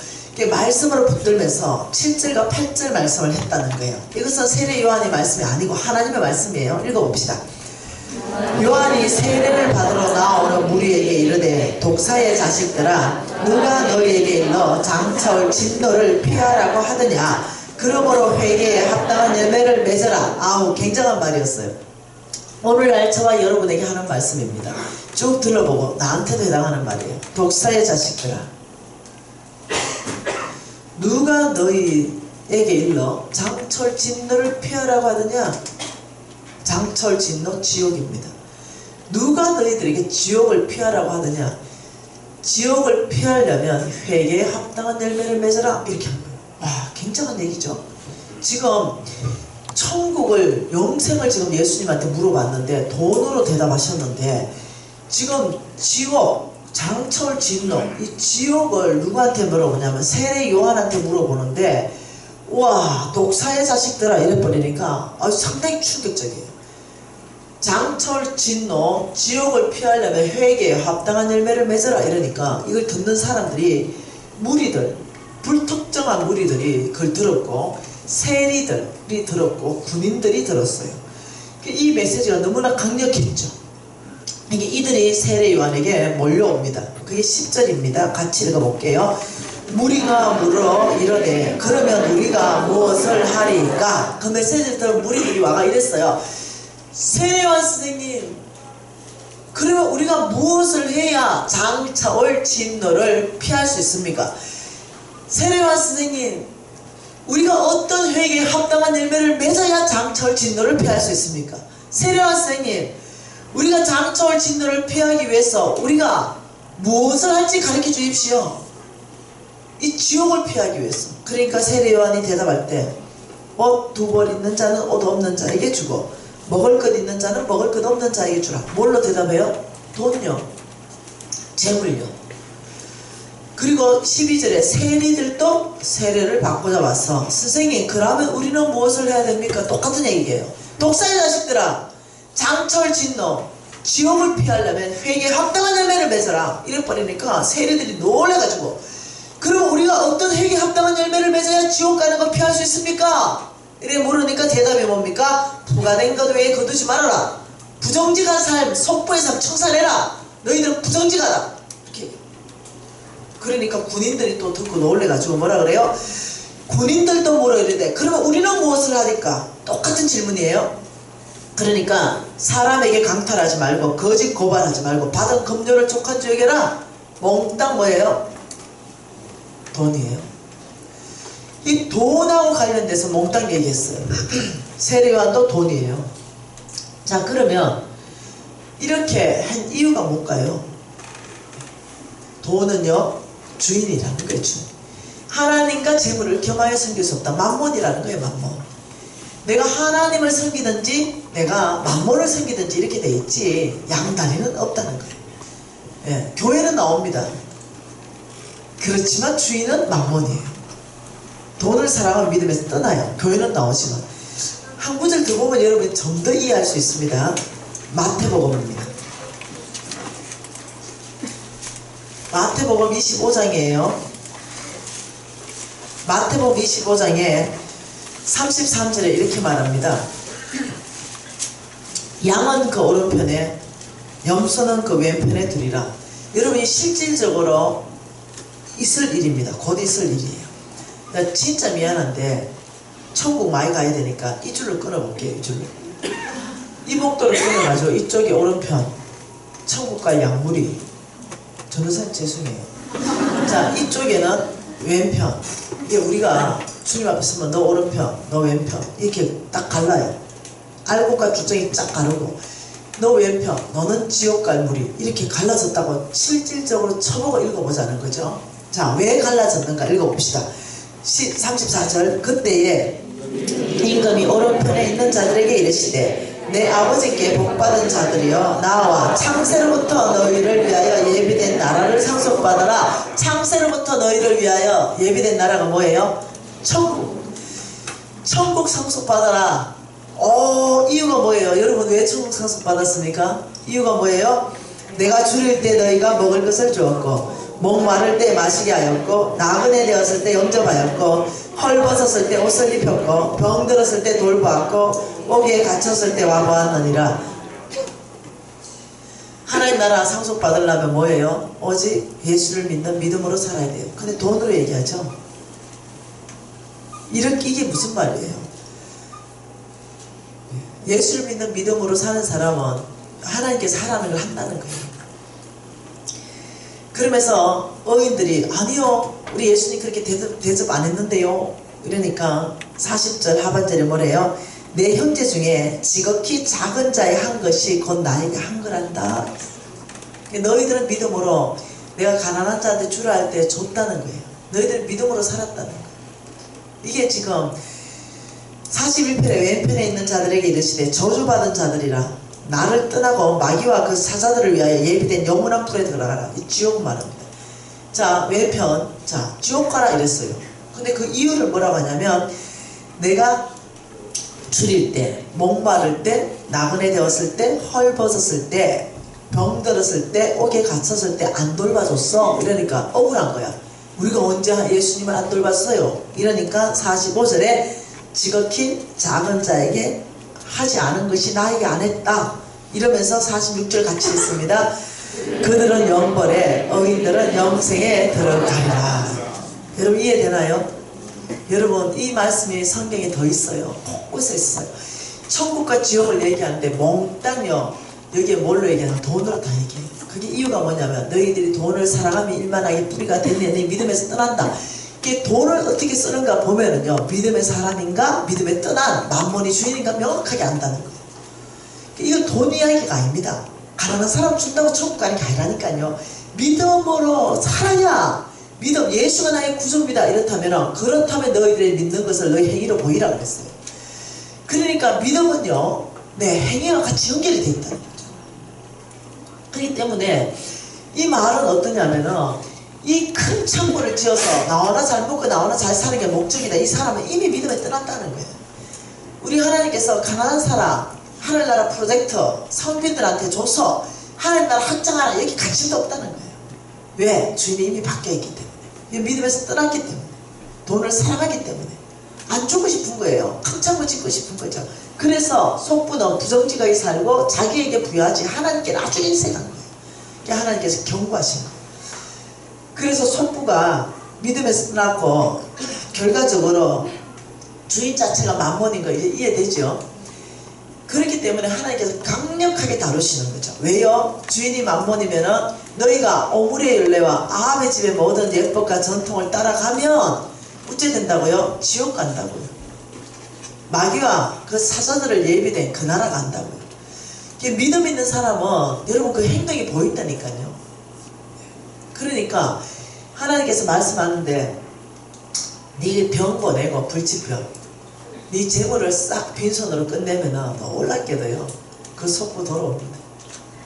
S1: 말씀으로 붙들면서 7절과 8절 말씀을 했다는 거예요. 이것은 세례 요한의 말씀이 아니고 하나님의 말씀이에요. 읽어봅시다. 요한이 세례를 받으러 나오는 무리에게 이르되 독사의 자식들아 누가 너희에게 일러 장차올 진노를 피하라고 하느냐 그러므로 회개에 합당한 열매를 맺어라. 아우, 굉장한 말이었어요. 오늘날 저와 여러분에게 하는 말씀입니다. 쭉 들어보고 나한테도 해당하는 말이에요. 독사의 자식들아 누가 너희에게 일러 장철 진노를 피하라고 하느냐. 장철 진노 지옥입니다. 누가 너희들에게 지옥을 피하라고 하느냐. 지옥을 피하려면 회개에 합당한 열매를 맺어라. 이렇게 한 거예요. 와, 굉장한 얘기죠. 지금 천국을, 영생을 지금 예수님한테 물어봤는데 돈으로 대답하셨는데 지금 지옥, 장철 진노, 이 지옥을 누구한테 물어보냐면 세례 요한한테 물어보는데 와, 독사의 자식들아 이래버리니까 상당히 충격적이에요. 장철 진노, 지옥을 피하려면 회개에 합당한 열매를 맺어라 이러니까 이걸 듣는 사람들이 무리들, 불특정한 무리들이 그걸 들었고 세리들이 들었고 군인들이 들었어요. 이 메시지가 너무나 강력했죠. 이게 이들이 세례 요한에게 몰려옵니다. 그게 10절입니다. 같이 읽어볼게요. 무리가 물어 이러되 그러면 우리가 무엇을 하리까? 그 메시지를 들은 무리들이 와가 이랬어요. 세례 요한 선생님, 그러면 우리가 무엇을 해야 장차 올 진노를 피할 수 있습니까? 세례 요한 선생님, 우리가 어떤 회개에 합당한 열매를 맺어야 장차 올 진노를 피할 수 있습니까? 세례 요한 선생님, 우리가 장차 올 진노를 피하기 위해서 우리가 무엇을 할지 가르쳐 주십시오. 이 지옥을 피하기 위해서. 그러니까 세례 요한이 대답할 때 옷 2벌 있는 자는 옷 없는 자에게 주고 먹을 것 있는 자는 먹을 것 없는 자에게 주라. 뭘로 대답해요? 돈요, 재물요. 그리고 12절에 세리들도 세례를 받고자 와서 선생님, 그러면 우리는 무엇을 해야 됩니까? 똑같은 얘기예요. 독사의 자식들아, 장철 진노, 지옥을 피하려면 회개에 합당한 열매를 맺어라. 이래버리니까 세리들이 놀래가지고, 그럼 우리가 어떤 회개에 합당한 열매를 맺어야 지옥 가는 거 피할 수 있습니까? 이래 물으니까 대답이 뭡니까? 부가된 것 외에 거두지 말아라. 부정직한 삶, 속부의 삶 청산해라. 너희들은 부정직하다. 이렇게. 그러니까 군인들이 또 듣고 놀래가지고 뭐라 그래요? 군인들도 물어 이러되 그러면 우리는 무엇을 하니까? 똑같은 질문이에요. 그러니까 사람에게 강탈하지 말고 거짓 고발하지 말고 받은 급료를 족한지 여겨라. 몽땅 뭐예요? 돈이에요. 이 돈하고 관련돼서 몽땅 얘기했어요. 세례 요한도 돈이에요. 자, 그러면 이렇게 한 이유가 뭘까요? 돈은요, 주인이라는 거예요. 주인. 하나님과 재물을 겸하여 섬길 수 없다. 만몬이라는 거예요. 만몬. 내가 하나님을 섬기든지 내가 만몬을 섬기든지 이렇게 돼 있지 양다리는 없다는 거예요. 예, 교회는 나옵니다. 그렇지만 주인은 만몬이에요. 돈을 사랑하고 믿으면서 떠나요. 교회는 나오지만. 한 구절 더 보면 여러분이 좀 더 이해할 수 있습니다. 마태복음입니다. 마태복음 25장이에요. 마태복음 25장에 33절에 이렇게 말합니다. 양은 그 오른편에 염소는 그 왼편에 두리라. 여러분이 실질적으로 있을 일입니다. 곧 있을 일이에요. 나 진짜 미안한데 천국 많이 가야 되니까 이 줄로 끊어볼게요. 이 줄로. 이 목도를 끊어가지고 이쪽이 오른편 천국 갈 양무리. 전도사님 죄송해요. 자, 이쪽에는 왼편. 이게 우리가 주님 앞에 서면 너 오른편, 너 왼편 이렇게 딱 갈라요. 알곡과 주정이 쫙 가르고 너 왼편, 너는 지옥 갈 무리 이렇게 갈라졌다고 실질적으로 쳐보고 읽어보자는 거죠. 자, 왜 갈라졌는가 읽어봅시다. 34절 그때에 임금이 오른편에 있는 자들에게 이르시되 내 아버지께 복받은 자들이여 나와 창세로부터 너희를 위하여 예비된 나라를 상속받아라. 창세로부터 너희를 위하여 예비된 나라가 뭐예요? 천국. 천국 상속받아라. 이유가 뭐예요? 여러분 왜 천국 상속 받았습니까? 이유가 뭐예요? 내가 줄일 때 너희가 먹을 것을 주었고 목 마를 때 마시게 하였고 나그네 되었을 때 영접하였고 헐벗었을 때 옷을 입혔고 병들었을 때 돌보았고 옥에 갇혔을 때 와보았느니라. 하나님 나라 상속 받으려면 뭐예요? 오직 예수를 믿는 믿음으로 살아야 돼요. 근데 돈으로 얘기하죠. 이게 무슨 말이에요? 예수를 믿는 믿음으로 사는 사람은 하나님께서 하라는 걸 한다는 거예요. 그러면서 어인들이 아니요 우리 예수님 그렇게 대접 안 했는데요. 이러니까 40절 하반절에 뭐래요? 내 형제 중에 지극히 작은 자의 한 것이 곧 나에게 한 거란다. 너희들은 믿음으로 내가 가난한 자한테 주라 할 때 줬다는 거예요. 너희들은 믿음으로 살았다는 거예요. 이게 지금 41편에 왼편에 있는 자들에게 이르시되 저주받은 자들이라 나를 떠나고 마귀와 그 사자들을 위하여 예비된 영원한 불에 들어가라. 이 지옥 말합니다. 자 왼편 자 지옥 가라 이랬어요. 근데 그 이유를 뭐라고 하냐면 내가 줄일 때 목마를 때 나그네 되었을 때 헐벗었을 때 병들었을 때 옥에 갇혔을 때 안 돌봐줬어. 이러니까 억울한 거야. 우리가 언제 예수님을 안 돌봤어요? 이러니까 45절에 지극히 작은 자에게 하지 않은 것이 나에게 안 했다. 이러면서 46절 같이 읽습니다. 그들은 영벌에 어인들은 영생에 들어가리라. 여러분 이해되나요? 여러분 이 말씀이 성경에 더 있어요. 곳곳에 있어요. 천국과 지옥을 얘기하는데 몽땅요 여기에 뭘로 얘기하는 돈으로 다 얘기해요. 그게 이유가 뭐냐면 너희들이 돈을 사랑하면 일만하게 뿌리가 됐네. 네 믿음에서 떠난다. 이게 돈을 어떻게 쓰는가 보면은요 믿음의 사람인가 믿음에 떠난 만몬이 주인인가 명확하게 안다는 거예요. 이건 돈 이야기가 아닙니다. 가난한 사람 준다고 천국 가는 게 아니라니까요. 믿음으로 살아야 믿음 예수가 나의 구주입니다. 그렇다면 너희들이 믿는 것을 너희 행위로 보이라 그랬어요. 그러니까 믿음은요 내 행위와 같이 연결이 되어 있다는 거죠. 그렇기 때문에 이 말은 어떠냐면은 이 큰 창고를 지어서 나오나 잘 먹고 나오나 잘 사는 게 목적이다. 이 사람은 이미 믿음에 떠났다는 거예요. 우리 하나님께서 가난한 사람 하늘나라 프로젝트 성빈들한테 줘서 하늘나라 확장하라 여기 관심도 없다는 거예요. 왜? 주인이 이미 바뀌어있기 때문에 믿음에서 떠났기 때문에 돈을 사랑하기 때문에 안 주고 싶은 거예요. 큰 창고 짓고 싶은 거죠. 그래서 속부는 부정직하게 살고 자기에게 부여하지 하나님께 나중에 인색한 거예요. 하나님께서 경고하신 거예요. 그래서 속부가 믿음에서 떠났고 결과적으로 주인 자체가 만몬인 거 이제 이해되죠? 그렇기 때문에 하나님께서 강력하게 다루시는 거죠. 왜요? 주인이 만몬이면은 너희가 오므리의 율례와 아합의 집의 모든 예법과 전통을 따라가면 어째 된다고요? 지옥 간다고요. 마귀와 그 사자들을 예비된 그 나라 간다고요. 믿음 있는 사람은 여러분 그 행동이 보인다니까요. 그러니까 하나님께서 말씀하는데 네 병 보내고 불치병 네 재물을 싹 빈손으로 끝내면은 놀랍게도요 그 속부 돌아옵니다.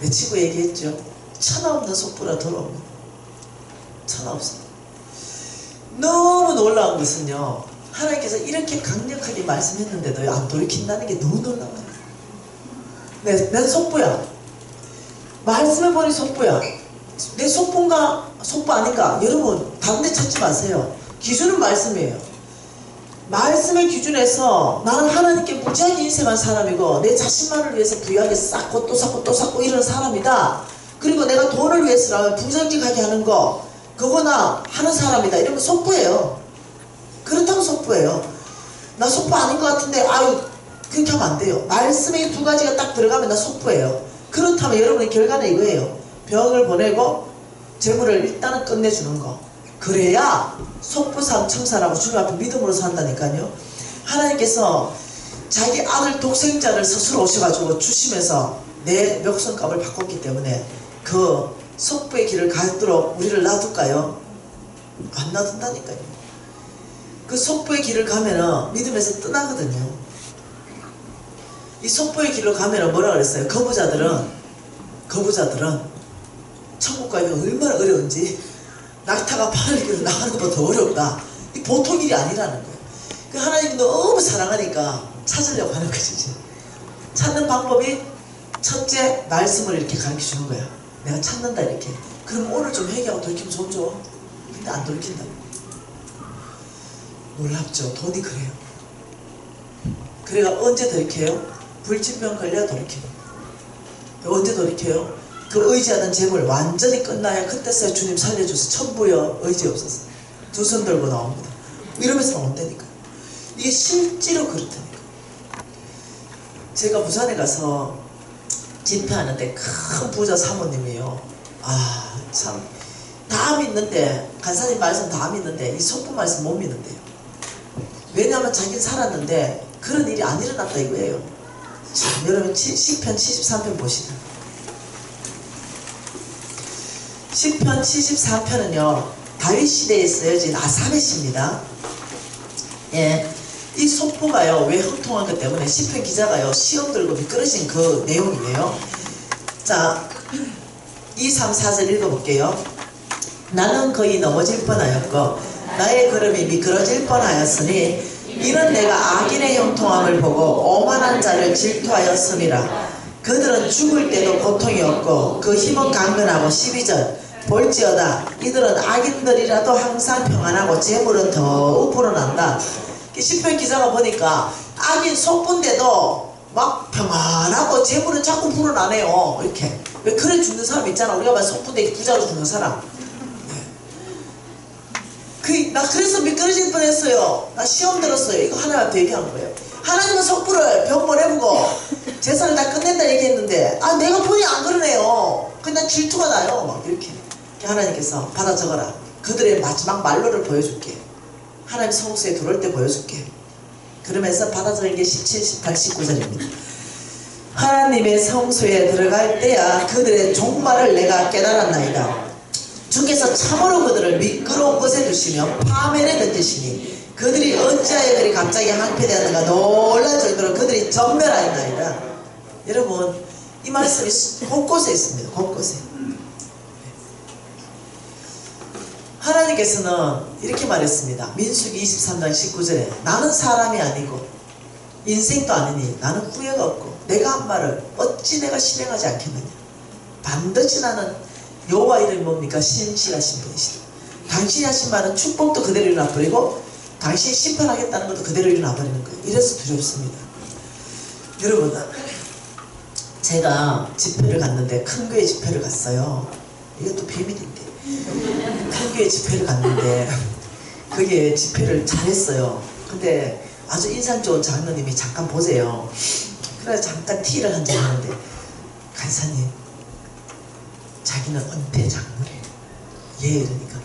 S1: 외치고 얘기했죠. 천하 없는 속부라 돌아옵니다. 천하 없습니다. 너무 놀라운 것은요 하나님께서 이렇게 강력하게 말씀했는데도 안 돌이킨다는 게 너무 놀라워요. 내 속부야. 말씀해보니 속부야. 내 속부인가 속부 아닌가? 여러분 다른 데 찾지 마세요. 기준은 말씀이에요. 말씀의 기준에서 나는 하나님께 무지하게 인생한 사람이고 내 자신만을 위해서 부유하게 쌓고 또 쌓고 또 쌓고 이런 사람이다. 그리고 내가 돈을 위해서라면 부정직하게 하는 거 그거나 하는 사람이다. 이러면 속부예요. 그렇다고 속부예요. 나 속부 아닌 것 같은데 아유 그렇게 하면 안 돼요. 말씀의 두 가지가 딱 들어가면 나 속부예요. 그렇다면 여러분의 결과는 이거예요. 병을 보내고 재물을 일단은 끝내주는 거. 그래야 속부상 청산하고 주님 앞에 믿음으로 산다니까요. 하나님께서 자기 아들 독생자를 스스로 오셔가지고 주시면서 내 목숨값을 바꿨기 때문에 그 속부의 길을 가도록 우리를 놔둘까요? 안 놔둔다니까요. 그 속부의 길을 가면은 믿음에서 떠나거든요. 이 속부의 길로 가면은 뭐라 그랬어요? 거부자들은 천국 가면 얼마나 어려운지 낙타가 바늘 길로 나가는 것보다 더 어렵다. 이 보통 일이 아니라는 거예요. 그 하나님이 너무 사랑하니까 찾으려고 하는 거지. 이제. 찾는 방법이 첫째, 말씀을 이렇게 가르쳐 주는 거야. 내가 찾는다 이렇게. 그럼 오늘 좀 회개하고 돌이키면 좋죠. 근데 안 돌이킨다. 놀랍죠. 돈이 그래요. 그래가 언제 돌이켜요? 불치병 걸려야 돌이켜요. 언제 돌이켜요? 그 의지하던 재물 완전히 끝나야 그때서야 주님 살려줘서 천부여 의지 없어서 두 손 들고 나옵니다. 이러면서 나온다니까. 이게 실제로 그렇다니까. 제가 부산에 가서 집회하는데 큰 부자 사모님이에요. 아 참 다 믿는데 간사님 말씀 다 믿는데 이 속보 말씀 못 믿는데요. 왜냐하면 자기는 살았는데 그런 일이 안 일어났다 이거예요. 참, 여러분 시편 73편 보시다. 시편 74편은요 다윗 시대에 쓰여진 아삽의 시입니다. 예, 이 속보가요 왜 형통한 것 때문에 시편 기자가요 시험 들고 미끄러진 그 내용이에요. 자, 2, 3, 4절 읽어볼게요. 나는 거의 넘어질 뻔하였고 나의 걸음이 미끄러질 뻔하였으니 이는 내가 악인의 형통함을 보고 오만한 자를 질투하였음이라. 그들은 죽을 때도 고통이 없고 그 힘은 강건하고 12절 볼지어다 이들은 악인들이라도 항상 평안하고 재물은 더욱 불어난다. 시편 기자가 보니까 악인 속분데도 막 평안하고 재물은 자꾸 불어나네요. 이렇게 왜 그래 죽는 사람 있잖아. 우리가 말 속분데 부자로 죽는 사람. 나 그래서 미끄러질 뻔했어요. 나 시험 들었어요. 이거 하나님한테 얘기한 거예요. 하나님은 속부를 병 보내보고 재산을 다 끝낸다 얘기했는데 아 내가 보니 안 그러네요. 그냥 질투가 나요. 막 이렇게 하나님께서 받아 적어라. 그들의 마지막 말로를 보여줄게. 하나님 성소에 들어올 때 보여줄게. 그러면서 받아 적은 게 17, 18, 19절입니다. 하나님의 성소에 들어갈 때야 그들의 종말을 내가 깨달았나이다. 주께서 참으로 그들을 미끄러운 곳에 두시며 파멸에 던지시니 그들이 어찌하여 그리 갑자기 항폐되었는가 놀랄 정도로 그들이 전멸하였나이다. 여러분 이 말씀이 곳곳에 있습니다. 곳곳에. 하나님께서는 이렇게 말했습니다. 민수기 23장 19절에 나는 사람이 아니고 인생도 아니니 나는 후회가 없고 내가 한 말을 어찌 내가 실행하지 않겠느냐. 반드시 나는 여호와 이름이 뭡니까? 신실하신 분이시다. 당신이 하신 말은 축복도 그대로 일어나버리고 당신이 심판하겠다는 것도 그대로 일어나버리는 거예요. 이래서 두렵습니다. 여러분 제가 집회를 갔는데 큰 교회 집회를 갔어요. 이것도 비밀인데 큰 교회 집회를 갔는데 그게 집회를 잘했어요. 근데 아주 인상 좋은 장로님이 잠깐 보세요. 그래서 잠깐 티를 한잔 하는데 간사님 자기는 은퇴 장로래. 예 이러니까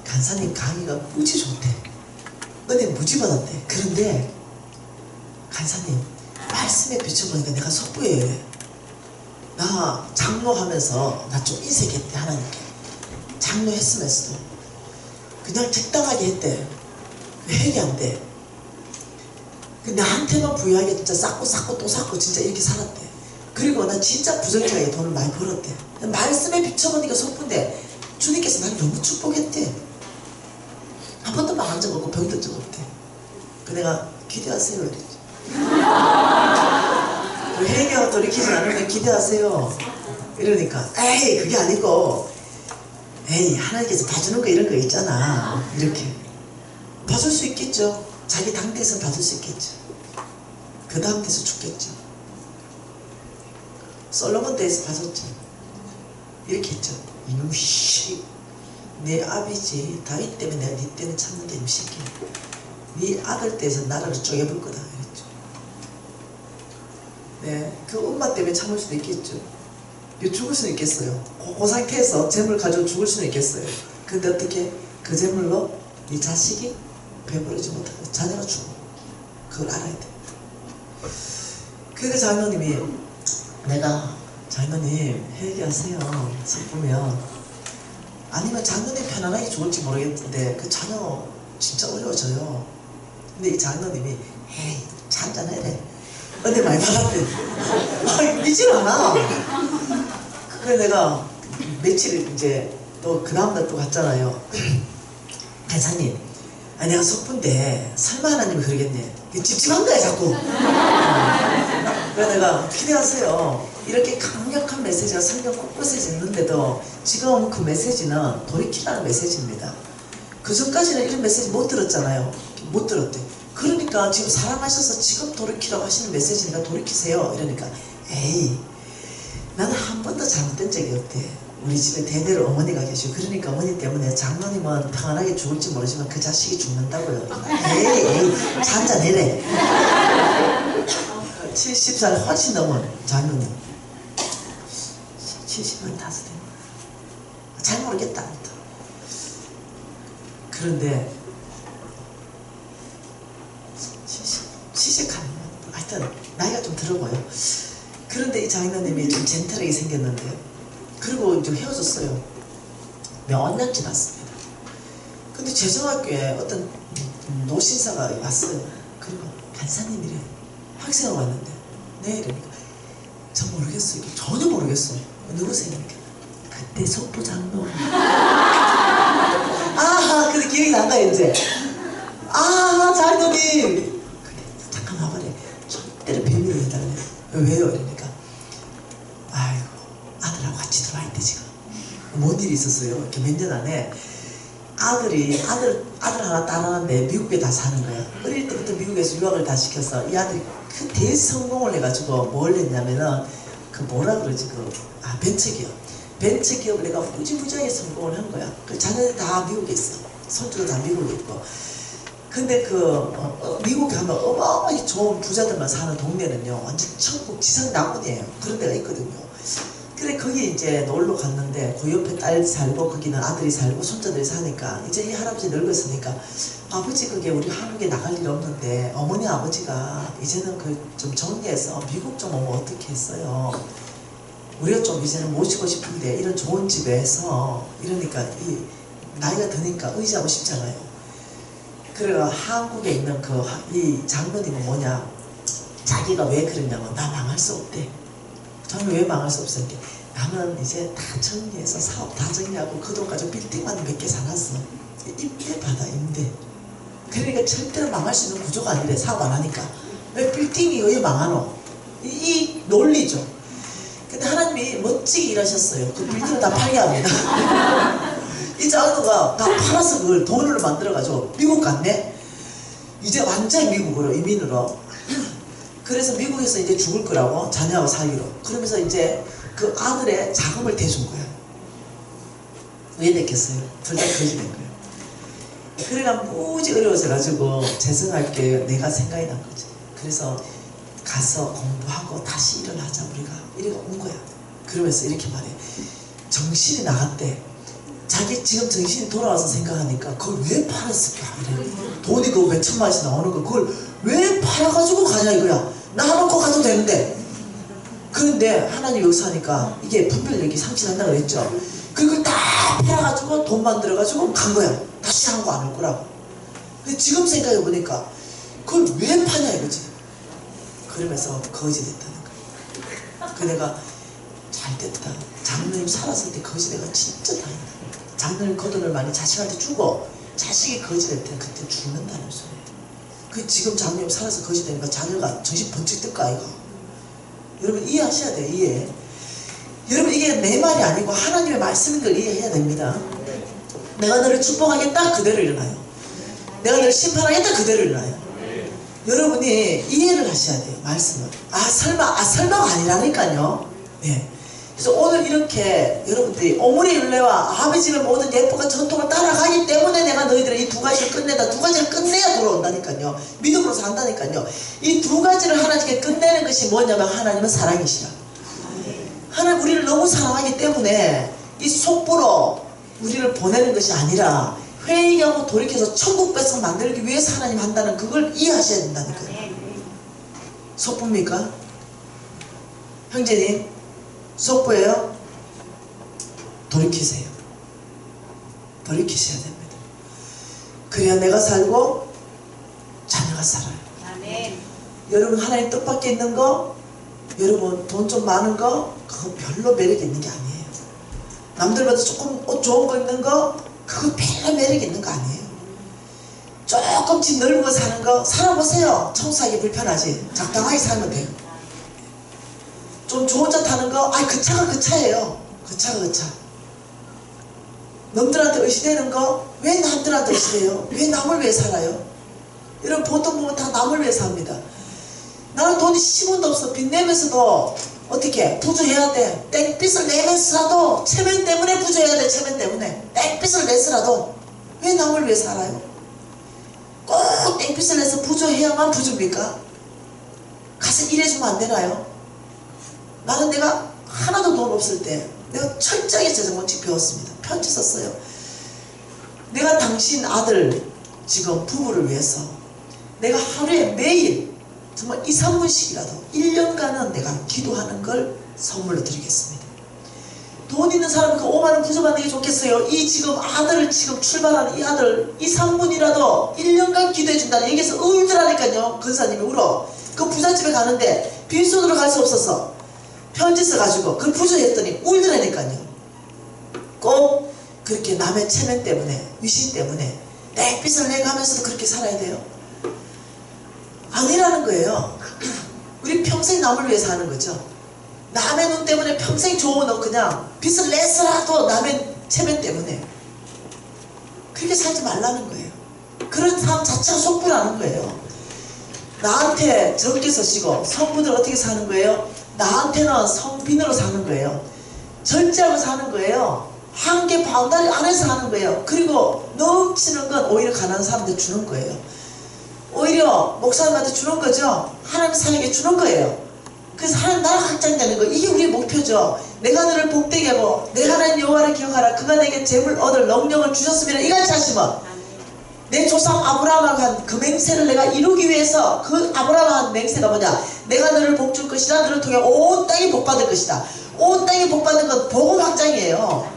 S1: 간사님 강의가 무지 좋대. 은혜 무지 받았대. 그런데 간사님 말씀에 비춰보니까 내가 속부에 나 장로하면서 나 좀 인색했대. 하나님께 장로 했으면서도 그냥 적당하게 했대. 회개한대. 근데 나한테만 부유하게 진짜 쌓고 또 쌓고 진짜 이렇게 살았대. 그리고 나 진짜 부정적이게 돈을 많이 벌었대. 말씀에 비춰보니까 속부인데 주님께서 나를 너무 축복했대. 한 번도 망한 적 없고 병든 적 없대. 그 내가 기대하세요 이랬지. 회개하고 돌이키지 않으면 기대하세요 이러니까 에이 그게 아니고 에이 하나님께서 봐주는 거 이런 거 있잖아. 이렇게 봐줄 수 있겠죠. 자기 당대에서 봐줄 수 있겠죠. 그 다음 때에서 죽겠죠. 솔로몬 때에서 봐줬죠. 이렇게 했죠. 이놈 씨, 내 아비지 다윗 때문에 내가 네 때문에 참는데 이 새끼, 네 아들 때에서 나라를 쪼개볼 거다 이랬죠. 네, 그 엄마 때문에 참을 수도 있겠죠. 죽을 수는 있겠어요. 그 상태에서 재물 가지고 죽을 수는 있겠어요. 근데 어떻게 그 재물로 네 자식이 배부르지 못하고 자녀가 죽어. 그걸 알아야 돼. 그러니까 장로님이 내가 장로님 회개하세요. 슬프면 아니면 장로님 편안하게 죽을지 모르겠는데 그 자녀 진짜 어려워져요. 근데 이 장로님이 에이 잔잔해래. 은혜 많이 받았대. 믿질 않아. 그래 내가 며칠 이제 또 그 다음날 또 갔잖아요. 간사님 아니 내가 속분데 설마 하나님이 그러겠네. 찝찝한 거야 자꾸. 그래서 내가 기대하세요. 이렇게 강력한 메시지가 성경 곳곳에 있는데도 지금 그 메시지는 돌이키라는 메시지입니다. 그 전까지는 이런 메시지 못 들었잖아요. 못 들었대. 그러니까 지금 사랑하셔서 지금 돌이키라고 하시는 메시지니까 돌이키세요. 이러니까 에이 나는 한 번도 잘못된 적이 없대. 우리 집에 대대로 어머니가 계시고 그러니까 어머니 때문에 장로님은 평안하게 죽을지 모르지만 그 자식이 죽는다고요. 에이 잔잔해래. 70살 훨씬 넘은 장로님 70은 다섯 대 잘 모르겠다. 그런데 70하면 하여튼 나이가 좀 들어 보여. 그런데 이 장로님이 좀 젠틀하게 생겼는데요. 그리고 이제 헤어졌어요. 몇 년 지났습니다. 근데 재정학교에 어떤 노신사가 왔어요. 그리고 간사님이래. 학생을 왔는데 네 이러니까 저 모르겠어요. 전혀 모르겠어요. 누구세요? 그때 속보 장로. 아 근데 기억이 난다 이제. 아 장로님. 그래 잠깐 와봐래. 절대로 비밀을 해달래. 왜요? 이러니까 아이고 아들하고 같이 들어와 있대 지금. 뭔 일이 있었어요. 이렇게 몇 년 안에 아들 하나 딸 하나인데 미국에 다 사는 거야. 어릴 때부터 미국에서 유학을 다 시켜서 이 아들이 그 대성공을 해가지고 뭘 했냐면은 그 뭐라 그러지 벤처기업을 내가 무지무지하게 성공을 한 거야. 그 자녀들 다 미국에 있어. 손주도 다 미국에 있고. 근데 미국 가면 어마어마하게 좋은 부자들만 사는 동네는요 완전 천국 지상 낙원이에요. 그런 데가 있거든요. 그래 거기 이제 놀러 갔는데 그 옆에 딸 살고 거기는 아들이 살고 손자들이 사니까 이제 이 할아버지 늙었으니까 아버지 그게 우리 한국에 나갈 일 없는데 어머니 아버지가 이제는 좀 정리해서 미국 좀 오면 어떻게 했어요. 우리가 좀 이제는 모시고 싶은데 이런 좋은 집에서 이러니까 이 나이가 드니까 의지하고 싶잖아요. 그래가 한국에 있는 이 장로님은 뭐냐 자기가 왜 그러냐면 나 망할 수 없대. 저는 왜 망할 수 없었게? 나는 이제 다 정리해서 사업 다 정리하고 그 돈 가지고 빌딩만 몇 개 사놨어. 임대 받아 임대. 그러니까 절대로 망할 수 있는 구조가 아니래. 사업 안 하니까. 왜 빌딩이 왜 망하노? 이 논리죠. 근데 하나님이 멋지게 일하셨어요. 그 빌딩을 다 팔게 합니다. 이 장로가 다 팔아서 그걸 돈으로 만들어가지고 미국 갔네. 이제 완전히 미국으로 이민으로. 그래서 미국에서 이제 죽을 거라고 자녀하고 살기로. 그러면서 이제 그 아들의 자금을 대준 거야. 왜 냈겠어요? 둘 다 거지 낸 거예요. 그래가 무지 어려워져가지고 재성할게 내가 생각이 난 거지. 그래서 가서 공부하고 다시 일어나자 우리가. 이래가 온 거야. 그러면서 이렇게 말해. 정신이 나갔대. 자기 지금 정신이 돌아와서 생각하니까 그걸 왜 팔았을까? 이래. 돈이 그 몇 천만원씩 나오는 거 그걸 왜 팔아가지고 가냐 이거야. 놔놓고 가도 되는데. 그런데 하나님 역사하니까 이게 분별력이 상실한다 그랬죠. 그걸 다 팔아가지고 돈 만들어가지고 간 거야. 다시 한국 안 올 거라고. 근데 지금 생각해보니까 그걸 왜 파냐 이거지. 그러면서 거지 됐다는 거야. 그 내가 잘됐다. 장로님 살았을 때 거지 내가 진짜 다행이다. 장로님 그 돈을 많이 자식한테 주고 자식이 거지 될 때 그때 죽는다는 소리예요. 그 지금 장로님 살아서 거지 되니까 자녀가 정신 번쩍 뜰까 아이가. 여러분 이해하셔야 돼요. 이해. 여러분 이게 내 말이 아니고 하나님의 말씀인 걸 이해해야 됩니다. 내가 너를 축복하겠다 그대로 일어나요. 내가 너를 심판하겠다 그대로 일어나요. 여러분이 이해를 하셔야 돼요. 말씀을. 설마가 아니라니까요. 네. 그래서 오늘 이렇게 여러분들이 오므리 율례와 아버지의 모든 예법과 전통을 따라가기 때문에 내가 너희들의 이 두 가지를 끝내다. 두 가지를 끝내야 돌아온다니까요. 믿음으로 산다니까요. 이 두 가지를 하나님께 끝내는 것이 뭐냐면 하나님은 사랑이시라. 하나님 우리를 너무 사랑하기 때문에 이 속보로 우리를 보내는 것이 아니라 회개하고 돌이켜서 천국 백성 만들기 위해서 하나님 한다는 그걸 이해하셔야 된다니까요. 속보입니까? 형제님 속보예요? 돌이키세요. 돌이키셔야 됩니다. 그래야 내가 살고 자녀가 살아요. 아멘. 여러분 하나님 뜻밖에 있는 거, 여러분 돈 좀 많은 거 그거 별로 매력 있는 게 아니에요. 남들보다 조금 옷 좋은 거 있는 거 그거 별로 매력 있는 거 아니에요. 조금 집 넓은 거 사는 거 살아보세요. 청소하기 불편하지. 적당하게 살면 돼요. 좀 좋은 차 타는 거, 그 차가 그 차예요. 그 차가 그 차. 남들한테 의시되는 거, 왜 남들한테 의시돼요? 왜 남을 위해 살아요? 이런 보통 보면 다 남을 위해 삽니다. 나는 돈이 10원도 없어. 빚 내면서도 어떻게 부주해야 돼. 땡빚을 내면서라도 체면 때문에 부주해야 돼. 체면 때문에 땡빚을 내서라도 왜 남을 위해 살아요? 꼭 땡빚을 내서 부주해야만 부주입니까? 가서 일해주면 안 되나요? 나는 내가 하나도 돈 없을 때 내가 철저하게 재정원칙 배웠습니다. 편지 썼어요. 내가 당신 아들 지금 부부를 위해서 내가 하루에 매일 정말 2, 3분씩이라도 1년간은 내가 기도하는 걸 선물로 드리겠습니다. 돈 있는 사람은 그 5만원 부족받는 게 좋겠어요. 이 지금 아들을 지금 출발하는 이 아들 2, 3분이라도 1년간 기도해준다는 얘기에서 울더라니까요. 근사님이 울어. 그 부잣집에 가는데 빈손으로 갈 수 없어서 편지 써가지고 그걸 부조했더니 울더라니까요. 꼭 그렇게 남의 체면 때문에 위신 때문에 땡빚을 내가 하면서도 그렇게 살아야 돼요? 아니라는 거예요. 우리 평생 남을 위해 사는 거죠. 남의 눈 때문에 평생 좋은 너 그냥 빚을 내서라도 남의 체면 때문에 그렇게 살지 말라는 거예요. 그런 삶 자체가 속부라는 거예요. 나한테 적게 쓰시고 성분들 어떻게 사는 거예요? 나한테는 성빈으로 사는 거예요. 절제하고 사는 거예요. 한계 바운다리 안에서 하는 거예요. 그리고 넘치는 건 오히려 가난한 사람한테 주는 거예요. 오히려 목사님한테 주는 거죠. 하나님 사역에 주는 거예요. 그래서 하나님 나라가 확장되는 거, 이게 우리의 목표죠. 내가 너를 복되게 하고 내 하나님 여호와를 기억하라. 그가 내게 재물 얻을 능력을 주셨으면 이같이 하시면 내 조상 아브라함을 한 그 맹세를 내가 이루기 위해서 그 아브라함 한 맹세가 뭐냐? 내가 너를 복줄 것이다. 너를 통해 온 땅이 복받을 것이다. 온 땅이 복받는 건 복음 확장이에요.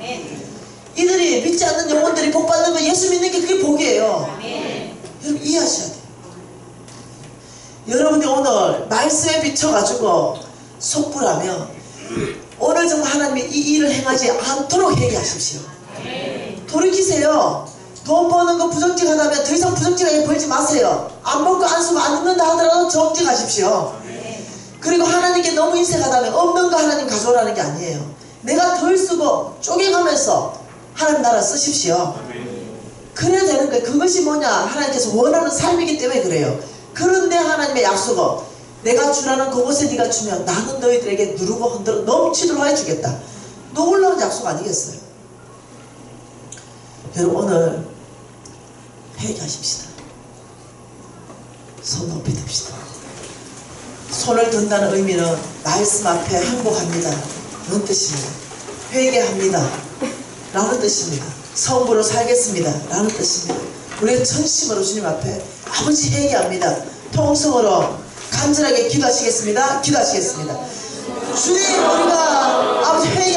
S1: 이들이 믿지 않는 영혼들이 복받는 건 예수 믿는 게 그게 복이에요. 여러분 이해하셔야 돼요. 여러분이 오늘 말씀에 비춰가지고 속부라면 오늘 정말 하나님이 이 일을 행하지 않도록 회개하십시오. 돌이키세요. 돈 버는 거 부정직하다면 더 이상 부정직하게 벌지 마세요. 안 먹고 안 쓰고 안 듣는다 하더라도 정직하십시오. 그리고 하나님께 너무 인색하다면 없는 거 하나님 가져오라는 게 아니에요. 내가 덜 쓰고 쪼개가면서 하나님 나라 쓰십시오. 그래야 되는 거예요. 그것이 뭐냐? 하나님께서 원하는 삶이기 때문에 그래요. 그런데 하나님의 약속은 내가 주라는 그곳에 네가 주면 나는 너희들에게 누르고 흔들어 넘치도록 해주겠다. 놀라운 약속 아니겠어요? 여러분 오늘 회개하십시다. 손 높이 듭시다. 손을 든다는 의미는 말씀 앞에 항복합니다 라는 뜻입니다. 회개합니다 라는 뜻입니다. 성부로 살겠습니다 라는 뜻입니다. 우리의 전심으로 주님 앞에 아버지 회개합니다. 통성으로 간절하게 기도하시겠습니다. 기도하시겠습니다. 주님 우리가 아버지 회개